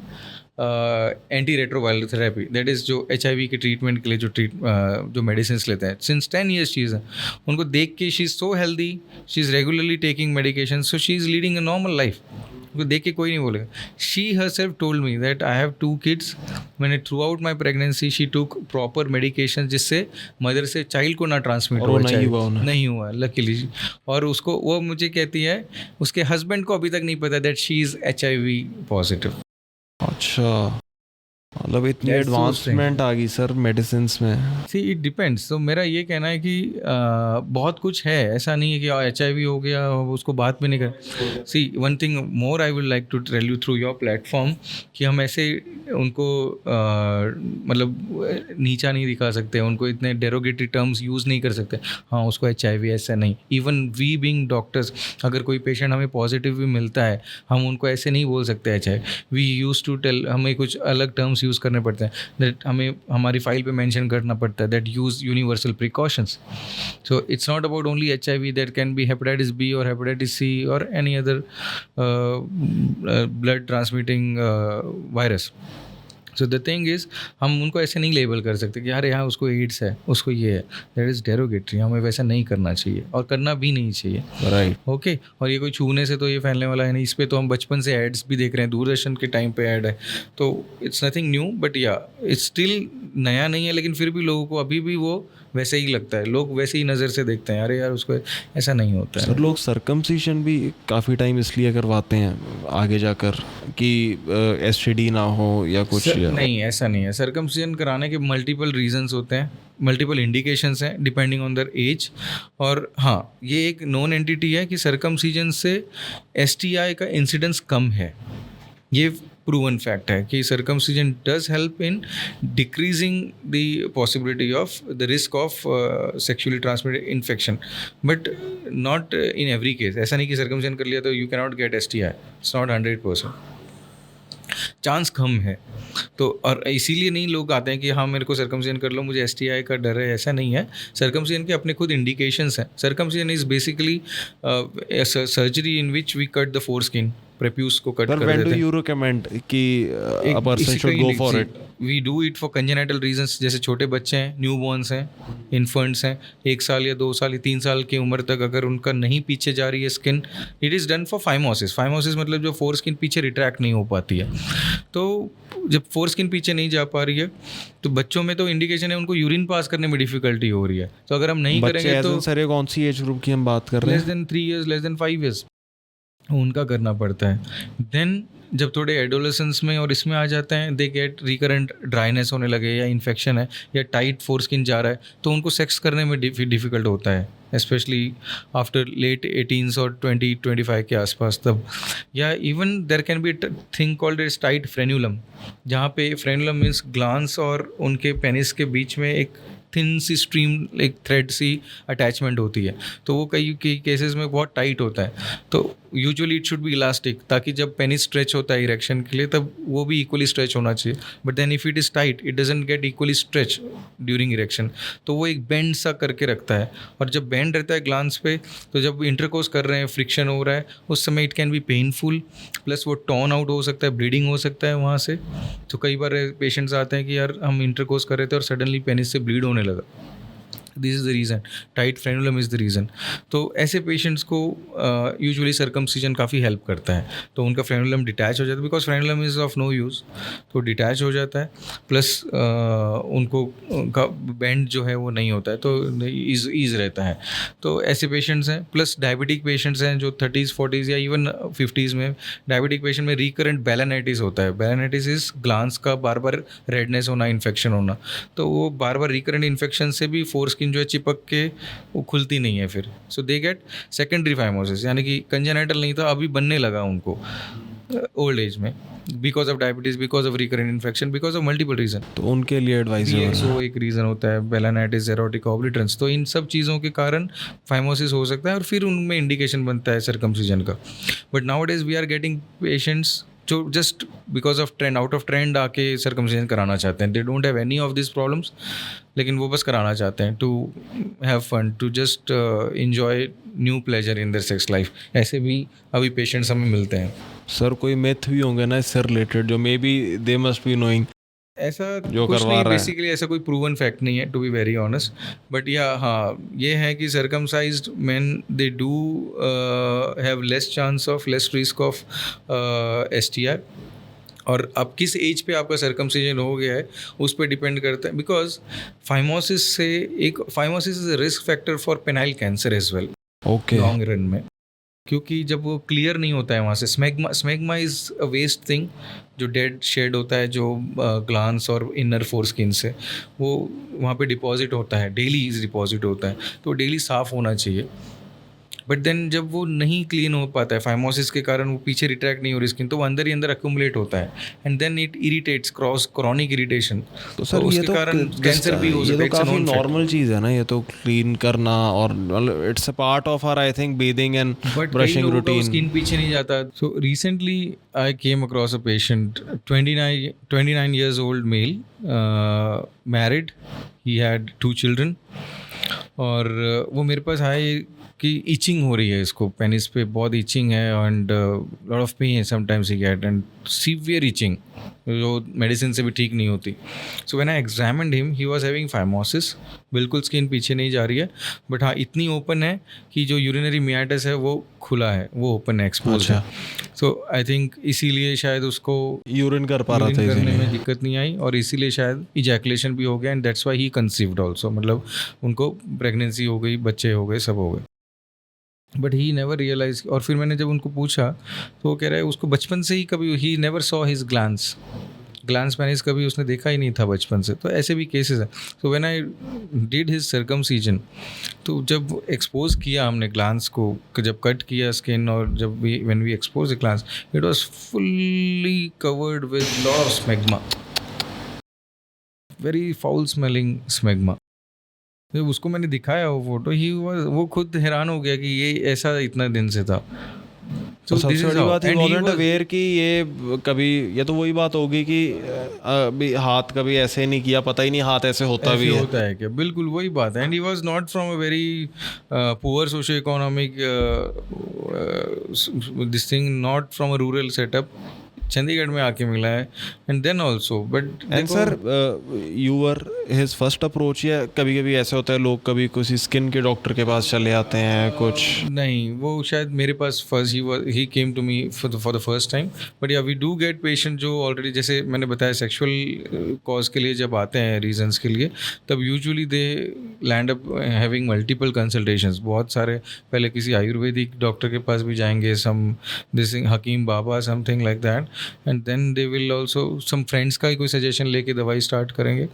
anti retroviral therapy, that is जो HIV के ट्रीटमेंट के लिए जो मेडिसिन लेते हैं सिंस 10 years चीज़ है. उनको देख के she is so healthy, she is regularly taking medication, so she is leading a normal life. उनको देख के कोई नहीं बोलेगा. She herself told me that I have 2 kids. मैंने through out my pregnancy she टूक प्रॉपर मेडिकेशन जिससे mother से चाइल्ड को ना ट्रांसमिट और हो. वो नहीं हुआ उन्हें? नहीं हुआ लकीली. और उसको, वो मुझे कहती है उसके हस्बैंड को अभी तक नहीं पता that she is HIV positive. अच्छा, मतलब इतनी That's so एडवांसमेंट आ गई सर मेडिसिन में. See it depends. तो मेरा ये कहना है कि बहुत कुछ है, ऐसा नहीं है कि HIV हो गया उसको बात में नहीं कर. See one thing more I would like to tell you through your platform कि हम ऐसे उनको मतलब नीचा नहीं दिखा सकते, उनको इतने डेरोगेटरी टर्म्स यूज़ नहीं कर सकते. हाँ उसको HIV, ऐसा नहीं. इवन वी बीइंग डॉक्टर्स, अगर कोई पेशेंट हमें पॉजिटिव भी मिलता है, हम उनको ऐसे नहीं बोल सकते HIV. We use to tell, हमें कुछ अलग टर्म्स यूज़ करने पड़ते हैं. दैट हमें हमारी फाइल पे मेंशन करना पड़ता है that use universal precautions. So it's not about only HIV, that can B hepatitis B और हेपेटाइटिस C और any other blood transmitting virus. So the thing is हम उनको ऐसे नहीं लेबल कर सकते कि यार यहाँ उसको एड्स है, उसको ये है. That is derogatory. हमें वैसा नहीं करना चाहिए और करना भी नहीं चाहिए. राइट. ओके. और ये कोई छूने से तो ये फैलने वाला है नहीं. इस पे तो हम बचपन से एड्स भी देख रहे हैं, दूरदर्शन के टाइम पे ऐड है. तो इट्स नथिंग न्यू, बट या इट्स स्टिल नया नहीं है, लेकिन फिर भी लोगों को अभी भी वो वैसे ही लगता है. लोग वैसे ही नज़र से देखते हैं, अरे यार उसको ऐसा नहीं होता है. सर लोग सर्कमसिशन भी काफ़ी टाइम इसलिए करवाते हैं आगे जाकर कि STD ना हो या कुछ नहीं, ऐसा नहीं है. सर्कमसिजन कराने के मल्टीपल रीजंस होते हैं, मल्टीपल इंडिकेशंस हैं डिपेंडिंग ऑन देयर एज. और हाँ, ये एक नॉन एंटिटी है कि सर्कमसिजन से STI का इंसिडेंस कम है. ये प्रूवन फैक्ट है कि circumcision does help in decreasing the possibility of the risk of sexually transmitted infection, but not in every case. ऐसा नहीं कि सर्कमसिजन कर लिया तो you can not get STI. It's not 100%. Chance कम है. तो और इसीलिए नहीं लोग आते हैं कि हाँ मेरे को सर्कमसिजन कर लो, मुझे STI का डर है. ऐसा नहीं है. सर्कमसिजन के अपने खुद इंडिकेशंस हैं. Circumcision is basically surgery in which we cut the foreskin, prepuce को कट कर देते हैं. यू रिकमेंड कि a person should go for it? We do it for congenital reasons. जैसे छोटे बच्चे हैं, न्यूबॉर्न्स हैं, इन्फेंट्स हैं, 1 साल या 2 साल या 3 साल की उम्र तक अगर उनका नहीं पीछे जा रही है skin, it is done for phimosis. Phimosis मतलब जो फोर स्किन पीछे रिट्रैक्ट नहीं हो पाती है. तो जब फोर स्किन पीछे नहीं जा पा रही है तो बच्चों में तो इंडिकेशन है उनको यूरिन पास करने में डिफिकल्टी हो रही है. तो अगर हम नहीं करेंगे तो सर कौन सी एज ग्रुप की हम बात कर रहे हैं? Less than 3 years, less than 5 years उनका करना पड़ता है. देन जब थोड़े एडोलेसेंस में और इसमें आ जाते हैं, दे गेट रिकरेंट ड्राइनेस होने लगे या इन्फेक्शन है या टाइट फोर स्किन जा रहा है, तो उनको सेक्स करने में डिफ़िकल्ट होता है, स्पेशली आफ्टर लेट 18s और 20-25 के आसपास तब. या even there can be thing called as tight frenulum, जहाँ पे फ्रेन्यूलम मीन्स ग्लांस और उनके पेनिस के बीच में एक थिन सी स्ट्रीम, एक थ्रेड सी अटैचमेंट होती है. तो वो कई केसेस में बहुत टाइट होता है. तो usually it should be elastic, ताकि जब पेनिस स्ट्रेच होता है इरेक्शन के लिए तब वो भी इक्वली स्ट्रेच होना चाहिए. But then if it is tight it doesn't get equally stretch during erection, तो वो एक बेंड सा करके रखता है. और जब बेंड रहता है ग्लांस पे, तो जब इंटरकोर्स कर रहे हैं, फ्रिक्शन हो रहा है, उस समय it can B painful, plus वो टॉर्न आउट हो सकता है, ब्लीडिंग हो सकता है वहाँ से. तो कई बार पेशेंट्स आते हैं कि यार हम इंटरकोर्स कर रहे थे और सडनली पेनिस से ब्लीड होने लगा. This is the reason. Tight frenulum is the reason. तो ऐसे पेशेंट्स को यूजुअली सर्कमसिजन काफ़ी हेल्प करता है. तो उनका फ्रेनुलम डिटैच हो जाता है, because frenulum is of no use, तो डिटैच हो जाता है. प्लस उनको उनका बेंड जो है वो नहीं होता है, तो ईज़ रहता है. तो ऐसे पेशेंट्स हैं. प्लस डायबिटिक पेशेंट्स हैं जो 30s 40s या इवन 50s में. डायबिटिक पेशेंट में रिकरेंट बैलेनाइटिस होता है. बैलेनाइटिस इज़ ग्लांस का बार बार रेडनेस होना, इन्फेक्शन होना. तो वो बार बार रिकरेंट इन्फेक्शन से भी फोर स्किन जो है चिपक के वो खुलती नहीं है फिर. So they get secondary phimosis, यानी कि कंजेनाइटल नहीं था, अभी बनने लगा उनको ओल्ड एज में, because of diabetes, because of recurrent infection, because of multiple reason. तो उनके लिए एडवाइस है वो एक रीज़न होता है, बेलानाइटिस, जेरोटिक ऑब्लिटरेंस. तो इन सब चीज़ों के कारण फाइमोसिस हो सकता है और फिर उनमें इंडिकेशन बनता है सर्कमसिजन का. But now it is we are getting patients जो just because of trend, out of trend आके सर्कमसिजन कराना चाहते हैं. They don't have any of this problems, लेकिन वो बस कराना चाहते हैं to have fun, to just enjoy new pleasure in their sex life. ऐसे भी अभी पेशेंट्स हमें मिलते हैं. सर कोई मिथ भी होंगे ना इससे रिलेटेड जो may be they must be knowing? ऐसा जो कुछ करवा नहीं, रहा है. बेसिकली ऐसा कोई प्रूवन फैक्ट नहीं है, to be very honest. But yeah हाँ, ये है कि circumcised men they do have less chance of, less risk of STI. और अब किस एज पे आपका सर्कमसिजन हो गया है उस पर डिपेंड करता है. Because phimosis is a risk factor for penile cancer as well okay. Long run में, क्योंकि जब वो क्लियर नहीं होता है वहाँ से. स्मेग्मा इज़ अ वेस्ट थिंग, जो डेड शेड होता है जो ग्लांस और इनर फोर स्किन से, वो वहाँ पे डिपॉजिट होता है, डेली डिपॉजिट होता है, तो डेली साफ़ होना चाहिए. बट देन जब वो नहीं क्लीन हो पाता है फाइमोसिस के कारण, वो पीछे रिट्रैक्ट नहीं हो रही स्किन, तो वो अंदर ही अंदर अक्यूमुलेट होता है and then it irritates, chronic irritation. तो सर ये उसके तो कारण कैंसर भी हो सकता है. ये तो काफ़ी नॉर्मल चीज़ है ना, ये तो क्लीन करना, और it's a part of our I think bathing and brushing routine. Skin पीछे नहीं जाता. So recently I came across a patient, 29 years old male, married, he had 2 children. और वो मेरे पास आए कि इचिंग हो रही है इसको, पेनिस पे बहुत इचिंग है and lot of pain sometimes he get and severe itching जो मेडिसिन से भी ठीक नहीं होती. So when I examined him he was having phimosis. बिल्कुल स्किन पीछे नहीं जा रही है, बट हाँ इतनी ओपन है कि जो यूरिनरी मियाटिस है वो खुला है, वो ओपन है, एक्सपोज है. सो आई थिंक इसीलिए शायद उसको यूरिन कर पा रहा था, करने में दिक्कत नहीं आई, और इसीलिए शायद इजैकुलेशन भी हो गया and that's why he conceived also. मतलब उनको प्रेगनेंसी हो गई, बच्चे हो गए, सब हो गए. But he never realize. और फिर मैंने जब उनको पूछा तो वो कह रहा है उसको बचपन से ही कभी he never saw his glans penis, कभी उसने देखा ही नहीं था बचपन से. तो ऐसे भी केसेस हैं. सो when I did his circumcision, तो जब एक्सपोज किया हमने ग्लांस को, जब कट किया स्किन, और जब when we expose the glans, it was fully covered with lot of smegma, very foul smelling smegma. जब उसको मैंने दिखाया वो फोटो, वो खुद हैरान हो गया कि ये ऐसा इतना दिन से था. तो सबसे बड़ी बात ही wasn't aware कि ये कभी, ये तो वही बात होगी कि अभी हाथ कभी ऐसे नहीं किया, पता ही नहीं हाथ ऐसे होता भी है क्या. बिल्कुल वही बात है. And he was not from a very poor socio economic this thing, not from a rural setup. Chandigarh में आके मिला है. And then also but and sir you were his first approach, या कभी कभी ऐसे होता है लोग कभी किसी स्किन के डॉक्टर के पास चले आते हैं कुछ? नहीं, वो शायद मेरे पास फर्स्ट ही came to me for the first time. But yeah we do get patient जो ऑलरेडी, जैसे मैंने बताया, सेक्सुअल कॉज के लिए जब आते हैं रीजंस के लिए, तब usually they land up having multiple consultations. बहुत सारे पहले किसी आयुर्वेदिक डॉक्टर के पास भी जाएंगे, सम दिस हकीम बाबा, something like that. And then they will also some friends का ही कोई सजेशन लेके दवाई स्टार्ट करेंगे,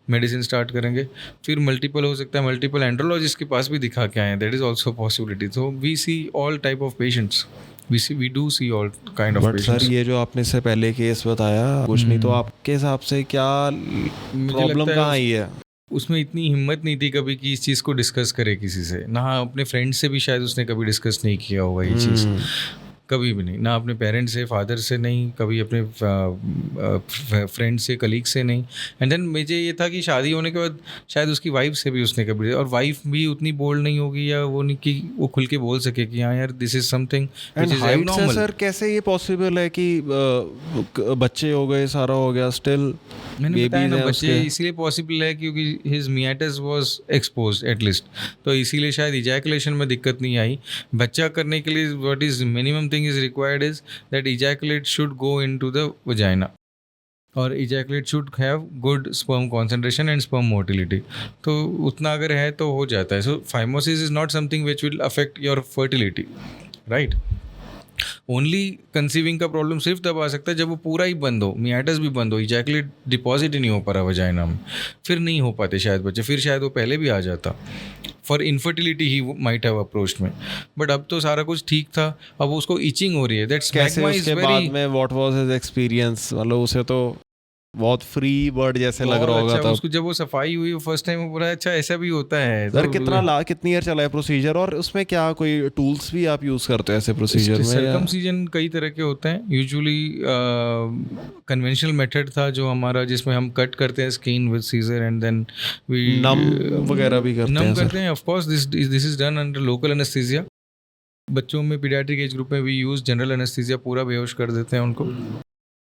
मेडिसिन स्टार्ट करेंगे. फिर मल्टीपल हो सकता है, मल्टीपल एंड्रोलॉजिस्ट के पास भी दिखा के आए हैं, that is also possibility. So we see all type of patients, we do see all kind of patients. Sir ये जो आपने इससे पहले केस बताया, कुछ नहीं तो आपके हिसाब से क्या प्रॉब्लम कहाँ आई है? उसमें इतनी हिम्मत नहीं थी कभी कि इस चीज़ को डिस्कस करे किसी से. ना अपने फ्रेंड से भी शायद उसने कभी डिस्कस नहीं किया होगा ये चीज़, कभी भी नहीं. ना अपने पेरेंट्स से, फादर से नहीं, कभी अपने फ्रेंड से, कलीग से नहीं. एंड देन मुझे ये था कि शादी होने के बाद शायद उसकी वाइफ से भी उसने कभी, और वाइफ भी उतनी बोल्ड नहीं होगी या वो नहीं कि वो खुल के बोल सके कि हाँ यार this is something which is abnormal. Sir कैसे ये पॉसिबल है कि बच्चे हो गए, सारा हो गया, स्टिल मैंने बताया ना, बच्चे इसलिए पॉसिबल है क्योंकि हिज मियाटिस वाज एक्सपोज्ड एटलीस्ट, तो इसीलिए शायद इजैकुलेशन में दिक्कत नहीं आई. बच्चा करने के लिए what is minimum is required is that ejaculate should go into the vagina, or ejaculate should have good sperm concentration and sperm motility. तो उतना अगर है तो हो जाता है. So phimosis is not something which will affect your fertility, right? Only conceiving का problem सिर्फ तब आ सकता है जब वो पूरा ही बंद हो, मियाटिस भी बंद हो, इजैकुलेट डिपॉजिट ही नहीं हो पा रहा वजाइना में, फिर नहीं हो पाते शायद बच्चे. फिर शायद वो पहले भी आ जाता. For infertility he might have approached में. बट अब तो सारा कुछ ठीक था, अब उसको इचिंग हो रही है. दैट्स कैसे उसके बाद में व्हाट वाज हिज एक्सपीरियंस? मतलब उसे तो बहुत फ्री वर्ड जैसे लग रहा होगा अच्छा, तब। उसको जब वो सफाई हुई फर्स्ट टाइम, वो बोला अच्छा ऐसा भी होता है। सर तो कितनी ईयर चला है प्रोसीजर, और उसमें क्या कोई टूल्स भी आप यूज करते हो ऐसे प्रोसीजर में या? सर्कमसीजन कई तरह के होते हैं। यूजुअली कन्वेंशनल मेथड था जो हमारा, जिसमें हम कट करते हैं skin with scissor and then we numb वगैरह भी करते नम हैं करते सर? हैं। Of course this is done under local anaesthesia. बच्चों में पीडियाट्रिक एज ग्रुप में वी यूज जनरल एनेस्थीसिया, पूरा बेहोश कर देते हैं उनको।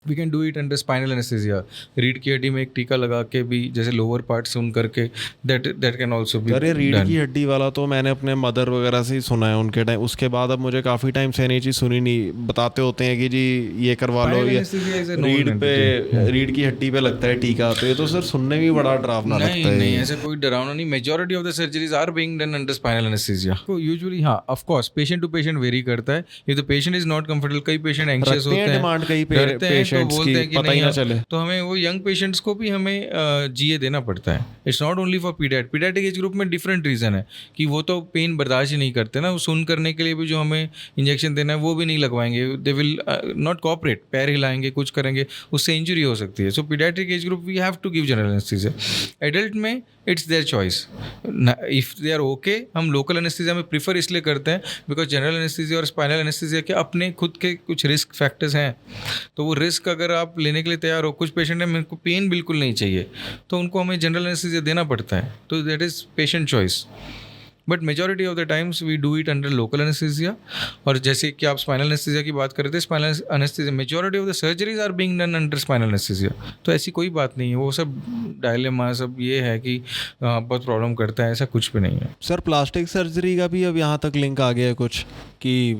We can do it under spinal anaesthesia, रीढ़ की हड्डी में एक टीका लगा के भी, जैसे लोअर पार्ट सुन करके, दैट कैन आल्सो बी अरे रीढ़ डन। की हड्डी वाला तो मैंने अपने मदर वगैरह से ही सुना है उनके टाइम, उसके बाद अब मुझे काफ़ी टाइम से नहीं चीज़ सुनी नहीं, बताते होते हैं कि जी ये करवा लो, Spinal ये anesthesia is a known रीढ़ पे entity. रीढ़ की हड्डी पे लगता है टीका, तो ये तो सर सुनने में भी बड़ा डरावना नहीं लगता है। नहीं, ऐसा कोई डरावना नहीं। Majority of the surgeries are being done under spinal anaesthesia. तो यूजुअली हाँ, of course patient to patient very करता है। If the patient is not comfortable, कई पेशेंट एंग्शियस रखते होते हैं हैं, डिमांड कई डरते हैं, तो पेशेंट्स बोलते की, हैं कि पता ही नहीं ना चले। तो हमें वो यंग पेशेंट्स को भी हमें जीए देना पड़ता है। It's not only for paediatric age group में डिफरेंट रीज़न है कि वो तो पेन बर्दाश्त ही नहीं करते ना, वो सुन करने के लिए भी जो हमें इंजेक्शन देना है वो भी नहीं लगवाएंगे, दे विल नॉट कोऑपरेट, पैर हिलाएंगे, कुछ करेंगे, उससे इंजरी हो सकती है। So paediatric age group we have to give general anaesthesia. Adult में it's their choice, if they are okay. हम लोकल एनेस्थीसिया में प्रीफर इसलिए करते हैं बिकॉज जनरल एनेस्थीसिया और स्पाइनल एनेस्थीसिया के अपने खुद के कुछ रिस्क फैक्टर्स हैं। तो वो रिस्क अगर आप लेने के लिए तैयार हो, कुछ पेशेंट है मेरे को पेन बिल्कुल नहीं चाहिए, तो उनको हमें जनरल एनेस्थीसिया देना पड़ता है। तो that is patient choice, but majority of the times we do it under local anaesthesia. और जैसे कि आप स्पाइनल एनेस्थीसिया की बात कर रहे थे, spinal anaesthesia majority of the surgeries are being done under spinal anaesthesia. तो ऐसी कोई बात नहीं है, वो सब डायलेमा सब ये है कि बहुत प्रॉब्लम करता है, ऐसा कुछ भी नहीं है। सर प्लास्टिक सर्जरी का भी अब यहाँ तक लिंक आ गया है कुछ, कि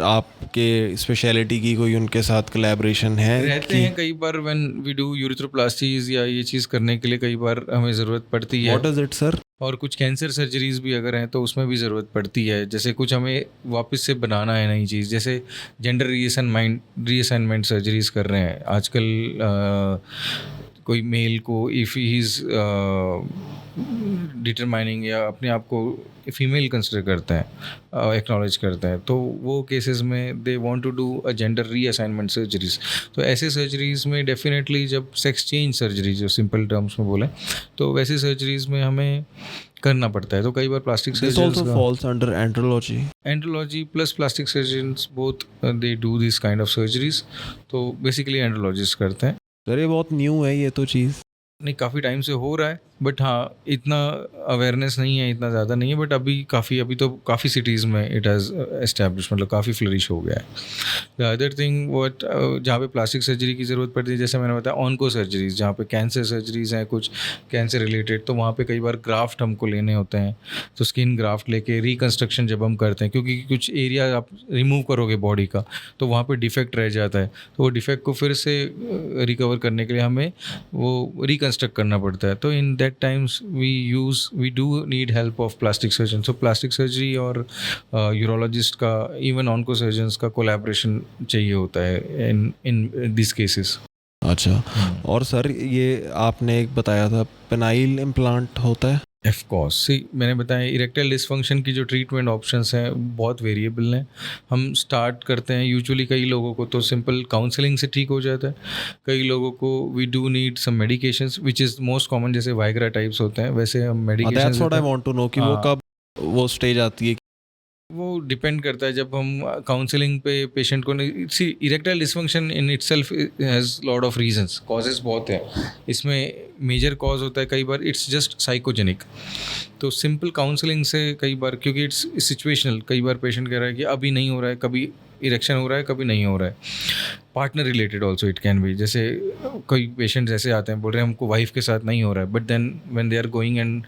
आपके स्पेशलिटी की कोई उनके साथ कोलैबोरेशन है? रहते हैं कई बार, व्हेन वी डू यूरिथ्रोप्लास्टीज या ये चीज़ करने के लिए कई बार हमें ज़रूरत पड़ती है। What is it sir? और कुछ कैंसर सर्जरीज भी अगर हैं तो उसमें भी ज़रूरत पड़ती है। जैसे कुछ हमें वापस से बनाना है नई चीज़, जैसे जेंडर रीअसाइनमेंट सर्जरीज कर रहे हैं आजकल। कोई मेल को इफ़ ही इज़ डिटरमाइनिंग या अपने आप को फीमेल कंसिडर करते हैं, एक्नॉलेज करते हैं, तो वो केसेस में they want to do a gender reassignment surgeries. तो ऐसे सर्जरीज में डेफिनेटली, जब सेक्स चेंज सर्जरी जो सिंपल टर्म्स में बोलें, तो वैसी सर्जरीज में हमें करना पड़ता है। तो कई बार plastic This also falls under andrology. Andrology plus plastic surgeons both they do this kind of surgeries. तो बेसिकली एंड्रोलॉजिस्ट करते हैं। सर ये बहुत न्यू है ये तो चीज़। नहीं, काफ़ी टाइम से हो रहा है, बट हाँ इतना अवेयरनेस नहीं है, इतना ज़्यादा नहीं है, बट अभी तो काफ़ी सिटीज़ में इट हैज़ एस्टैब्लिश, मतलब काफ़ी फ्लरिश हो गया है। द अदर थिंग व्हाट, जहाँ पे प्लास्टिक सर्जरी की ज़रूरत पड़ती है, जैसे मैंने बताया ऑनको सर्जरीज, जहाँ पे कैंसर सर्जरीज हैं, कुछ कैंसर रिलेटेड, तो वहाँ पे कई बार ग्राफ्ट हमको लेने होते हैं। तो स्किन ग्राफ्ट लेके रिकन्स्ट्रक्शन जब हम करते हैं, क्योंकि कुछ एरिया आप रिमूव करोगे बॉडी का, तो वहाँ पे डिफेक्ट रह जाता है, तो वो डिफेक्ट को फिर से रिकवर करने के लिए हमें वो रिकन्स्ट्रक्ट करना पड़ता है। तो in that times we do need help of plastic surgeon. So plastic surgery और यूरोलॉजिस्ट का, इवन ऑनको सर्जन्स का कोलैबोरेशन चाहिए होता है इन दिस केसेस। अच्छा, और सर ये आपने एक बताया था पेनाइल इम्प्लांट होता है? ऑफ कोर्स, सी मैंने बताया इरेक्टाइल डिसफंक्शन की जो ट्रीटमेंट ऑप्शंस हैं बहुत वेरिएबल हैं। हम स्टार्ट करते हैं यूजुअली, कई लोगों को तो सिंपल काउंसलिंग से ठीक हो जाता है, कई लोगों को we do need some medications which is most common, जैसे वाइग्रा टाइप्स होते हैं, वैसे हम medication. That's what I want to know कि वो कब वो स्टेज आती है। वो डिपेंड करता है, जब हम काउंसलिंग पे पेशेंट को, see erectile dysfunction in itself has lot of reasons, causes बहुत हैं इसमें। मेजर कॉज होता है कई बार इट्स जस्ट साइकोजेनिक। तो सिंपल काउंसलिंग से कई बार, क्योंकि इट्स सिचुएशनल, कई बार पेशेंट कह रहा है कि अभी नहीं हो रहा है, कभी इरेक्शन हो रहा है, कभी नहीं हो रहा है। Partner related also it can B, जैसे कई पेशेंट्स ऐसे आते हैं बोल रहे हैं हमको वाइफ के साथ नहीं हो रहा है, but then when they are going and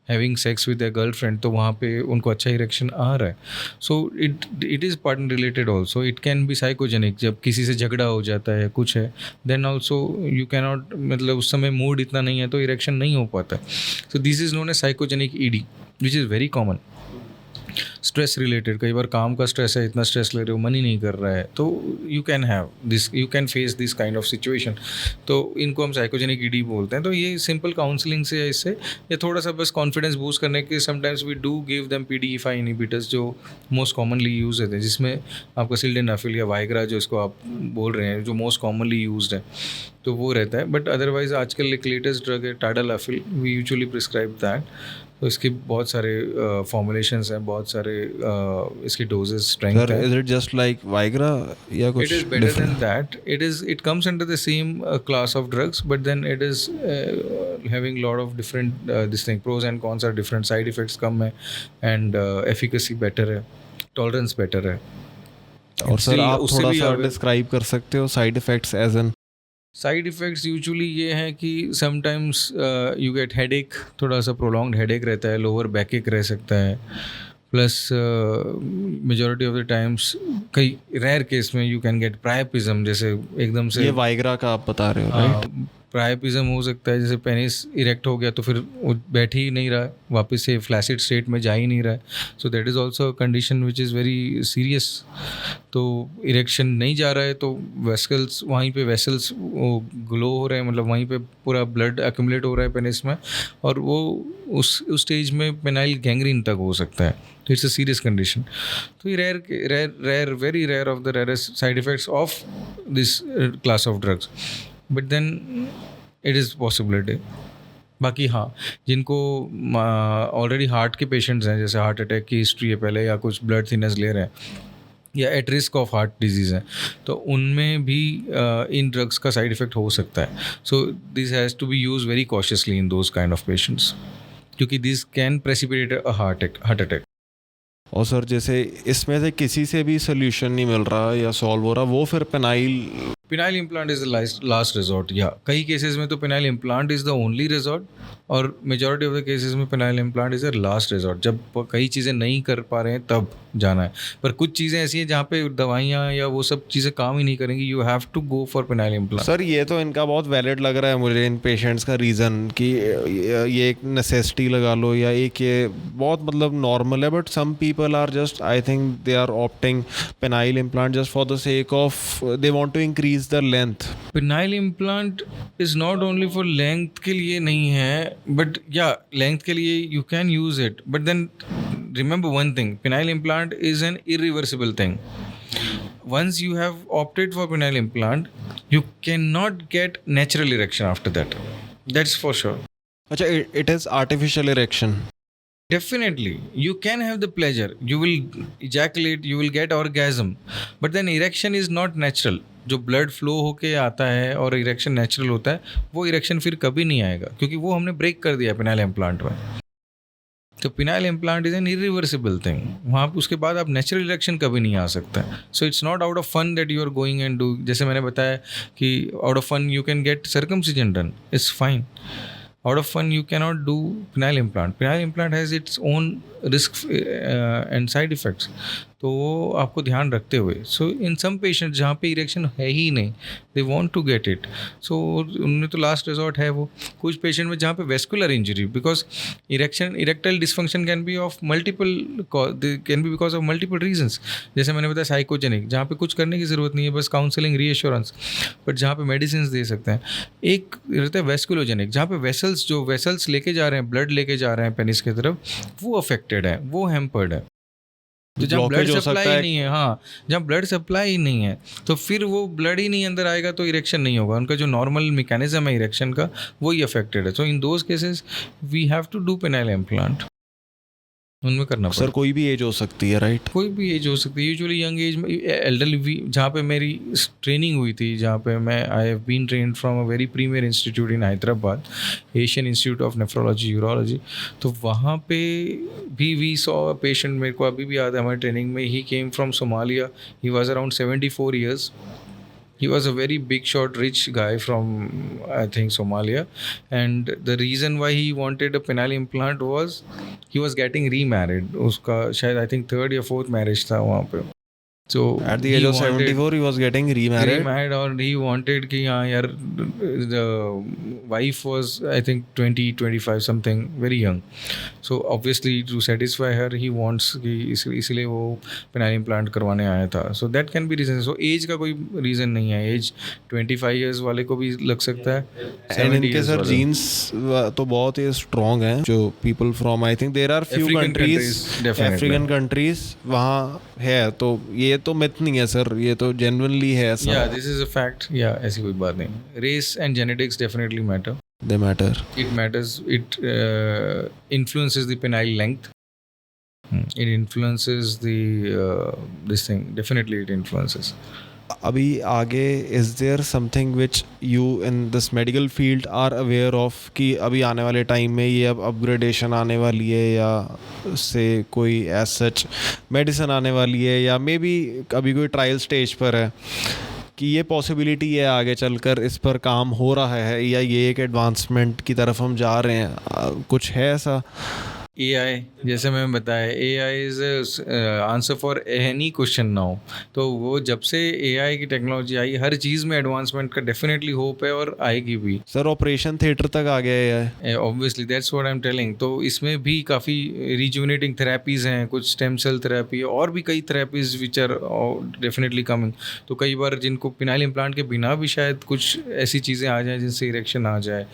having sex with their girlfriend, तो वहाँ पे उनको अच्छा इरेक्शन आ रहा है। So it is partner related also. It can be psychogenic, जब किसी से झगड़ा हो जाता है, कुछ है, then also you can not, मतलब उस समय मूड इतना नहीं है तो इरेक्शन नहीं हो पाता। So this is known as psychogenic ED which is very common. Stress related, कई बार काम का स्ट्रेस है, इतना स्ट्रेस ले रहे हो, मन ही नहीं कर रहा है, तो you can have this, you can face this kind of situation. तो इनको हम साइकोजेनिक ईडी बोलते हैं। तो ये सिंपल काउंसलिंग से इससे ये थोड़ा सा बस कॉन्फिडेंस बूस्ट करने के sometimes we do give them PDE5 inhibitors जो मोस्ट कॉमनली यूज होते हैं, जिसमें आपका सिल्डेनाफिल या वाइग्रा जो इसको आप बोल रहे हैं जो मोस्ट कॉमनली यूज्ड है, तो वो रहता है। बट अदरवाइज आजकल एक लेटेस्ट ड्रग है tadalafil, we usually prescribe that. तो इसके बहुत सारे फॉर्मुलेशंस हैं, बहुत सारे इसकी डोजेस स्ट्रेंथ सर है। Is it just like Viagra या कुछ It is better than that. It comes under the same class of drugs, but then it is having lot of different this thing, pros and cons are different, side effects कम है and efficacy better है, tolerance better है। और sir Still, आप उससे थोड़ा भी सा आगे- डिस्क्राइब कर सकते हो side effects as an? Side effects usually ये हैं कि समटाइम्स यू गेट हेडेक, थोड़ा सा प्रोलॉन्ग्ड हेडेक रहता है, लोअर बैक एक रह सकता है, plus majority of the times कई रेयर केस में यू कैन गेट प्रायपिज्म, जैसे एकदम से ये वाइग्रा का आप बता रहे हो राइट? प्रायपिज्म हो सकता है, जैसे पेनिस इरेक्ट हो गया तो फिर वो बैठ ही नहीं रहा, वापस से फ्लैसिड स्टेट में जा ही नहीं रहा है। So that is also condition which is very serious. तो इरेक्शन नहीं जा रहा है तो वेसल्स वहीं पे वेसल्स वो ग्लो हो रहे हैं, मतलब वहीं पे पूरा ब्लड एक्यूमुलेट हो रहा है पेनिस में, और वो उस स्टेज में पेनाइल गैंग्रीन तक हो सकता है। तो इट्स अ सीरियस कंडीशन। तो ये rare very rare of the rarest side effects of this class of drugs, but then it is possibility. बाकी हाँ, जिनको ऑलरेडी हार्ट के पेशेंट्स हैं, जैसे हार्ट अटैक की हिस्ट्री है पहले, या कुछ ब्लड थिनर्स ले रहे हैं, या at risk of heart disease है, तो उनमें भी इन ड्रग्स का साइड इफ़ेक्ट हो सकता है। So this has to be use very cautiously in those kind of patients, क्योंकि this can precipitate a heart attack. और सर जैसे इसमें से किसी से भी सोल्यूशन नहीं मिल रहा या सॉल्व हो रहा, वो फिर penile implant is the last resort, या कई केसेस में तो penile implant is the only resort, और मेजॉरिटी ऑफ द केसेस में penile implant is the last resort. जब कई चीज़ें नहीं कर पा रहे हैं तब जाना है, पर कुछ चीज़ें ऐसी हैं जहाँ पे दवाइयाँ या वो सब चीज़ें काम ही नहीं करेंगी, you have to go for penile implant. Sir ये तो इनका बहुत वैलिड लग रहा है मुझे, इन पेशेंट्स का रीज़न कि ये एक नेसेसिटी लगा लो, या एक ये बहुत मतलब नॉर्मल है, but some people are just I think they are opting penile implant just for the sake of they want to increase the length. Penile implant is not only for length के लिए नहीं है, but या length के लिए you can use it, but then remember one thing, penile implant is an irreversible thing. Once you have opted for penile implant, you cannot get natural erection after that, that's for sure. अच्छा, it is artificial erection. Definitely you can have the pleasure, you will ejaculate, you will get orgasm, but then erection is not natural. जो blood flow होके आता है और erection natural होता है, वो erection फिर कभी नहीं आएगा, क्योंकि वो हमने ब्रेक कर दिया पेनाइल इम्प्लांट में। तो penile implant is an irreversible thing, वहाँ पे उसके बाद आप नेचुरल इरेक्शन कभी नहीं आ सकता है। So it's not out of fun that you are going and do, जैसे मैंने बताया कि out of fun you can get circumcision done, it's fine. Out of fun you cannot do penile implant. Penile implant has its own risks and side effects, तो वो आपको ध्यान रखते हुए। सो इन सम पेशेंट जहाँ पे इरेक्शन है ही नहीं, they want to get it, so उनमें तो लास्ट रिजॉर्ट है वो। कुछ पेशेंट में जहाँ पे vascular injury, because erectile dysfunction can be of multiple, can be because of multiple reasons. जैसे मैंने बताया साइकोजेनिक, जहाँ पे कुछ करने की ज़रूरत नहीं है, बस काउंसलिंग रीएश्योरेंस, बट जहाँ पे मेडिसिन दे सकते हैं। एक रहता है वेस्कुलोजेनिक, जहाँ पे वेसल्स लेके जा रहे हैं, ब्लड लेके जा रहे हैं पेनिस की तरफ, वो अफेक्टेड है, वो हैम्पर्ड है। तो जब ब्लड सप्लाई ही नहीं है, हाँ, जब ब्लड सप्लाई ही नहीं है, तो फिर वो ब्लड ही नहीं अंदर आएगा तो इरेक्शन नहीं होगा। उनका जो नॉर्मल मैकेनिज्म है इरेक्शन का, वही अफेक्टेड है। So in those cases we have to do penile implant, उनमें करना सर कोई भी एज हो सकती है राइट? कोई भी एज हो सकती है, यूजुअली यंग एज में। एल्डरली, जहाँ पे मेरी ट्रेनिंग हुई थी, जहाँ पे मैं I have been trained from a very premier institute in Hyderabad, Asian Institute of Nephrology Urology, तो वहाँ पे भी वी सॉ अ पेशेंट, मेरे को अभी भी याद है हमारी ट्रेनिंग में, he came from Somalia, he was around 74 years. He was a very big shot rich guy from I think Somalia, and the reason why he wanted a penile implant was he was getting remarried. उसका शायद I think 3rd या 4th marriage था वहाँ पे, So At the he age of wanted- 74 he was getting remarried. remarried और he wanted कि हाँ यार the wife was I think 20-25 something, very young. So obviously to satisfy her he wants कि इसलिए वो penile implant करवाने आया था. So that can be reason. So age का कोई reason नहीं है. Age 25 years वाले को भी लग सकता है. And इनके सर जीन्स तो बहुत ही स्ट्रॉन्ग हैं जो people from I think there are few African countries countries, definitely. African countries वहाँ है, तो ये तो myth नहीं है सर, ये तो genuinely है ऐसा. Yeah, this is a fact. Yeah, ऐसी कोई बात नहीं. Race and genetics definitely matter. They matter. It matters. It influences the penile length. It influences the this thing. Definitely, it influences. अभी आगे is there something which you in this medical field are aware of कि अभी आने वाले time में ये अब upgradation आने वाली है या से कोई as such मेडिसिन आने वाली है या मे बी अभी कोई ट्रायल स्टेज पर है कि ये पॉसिबिलिटी है आगे चलकर इस पर काम हो रहा है या ये एक एडवांसमेंट की तरफ हम जा रहे हैं, कुछ है ऐसा? AI, जैसे मैंने बताया, AI is answer for any question now. तो वो जब से AI की टेक्नोलॉजी आई, हर चीज़ में एडवांसमेंट का डेफिनेटली होप है और आएगी भी. सर ऑपरेशन थिएटर तक आ गया है. Obviously that's what I am telling. तो इसमें भी काफ़ी रिजुविनेटिंग थेरेपीज़ हैं, कुछ स्टेम सेल थेरेपी और भी कई therapies which are definitely coming. तो कई बार जिनको पिनाइल इम्प्लांट के बिना भी शायद कुछ ऐसी चीज़ें आ जाएँ जिनसे इरेक्शन आ जाए.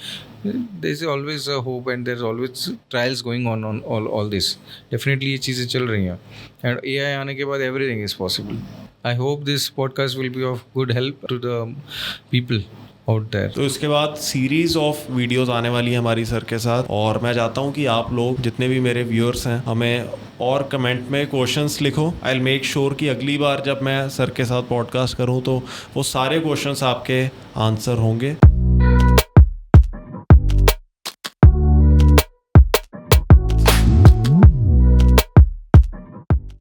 There is always a hope and there is always trials going on all this. Definitely ये चीज़ें चल रही हैं एंड AI आने के बाद everything is possible. I hope this podcast will be of good help to the people out there. तो इसके बाद सीरीज ऑफ वीडियोस आने वाली है हमारी सर के साथ, और मैं चाहता हूँ कि आप लोग जितने भी मेरे व्यूअर्स हैं हमें और कमेंट में क्वेश्चंस लिखो. आई विल मेक श्योर कि अगली बार जब मैं सर के साथ पॉडकास्ट करूँ तो वो सारे क्वेश्चंस आपके आंसर होंगे.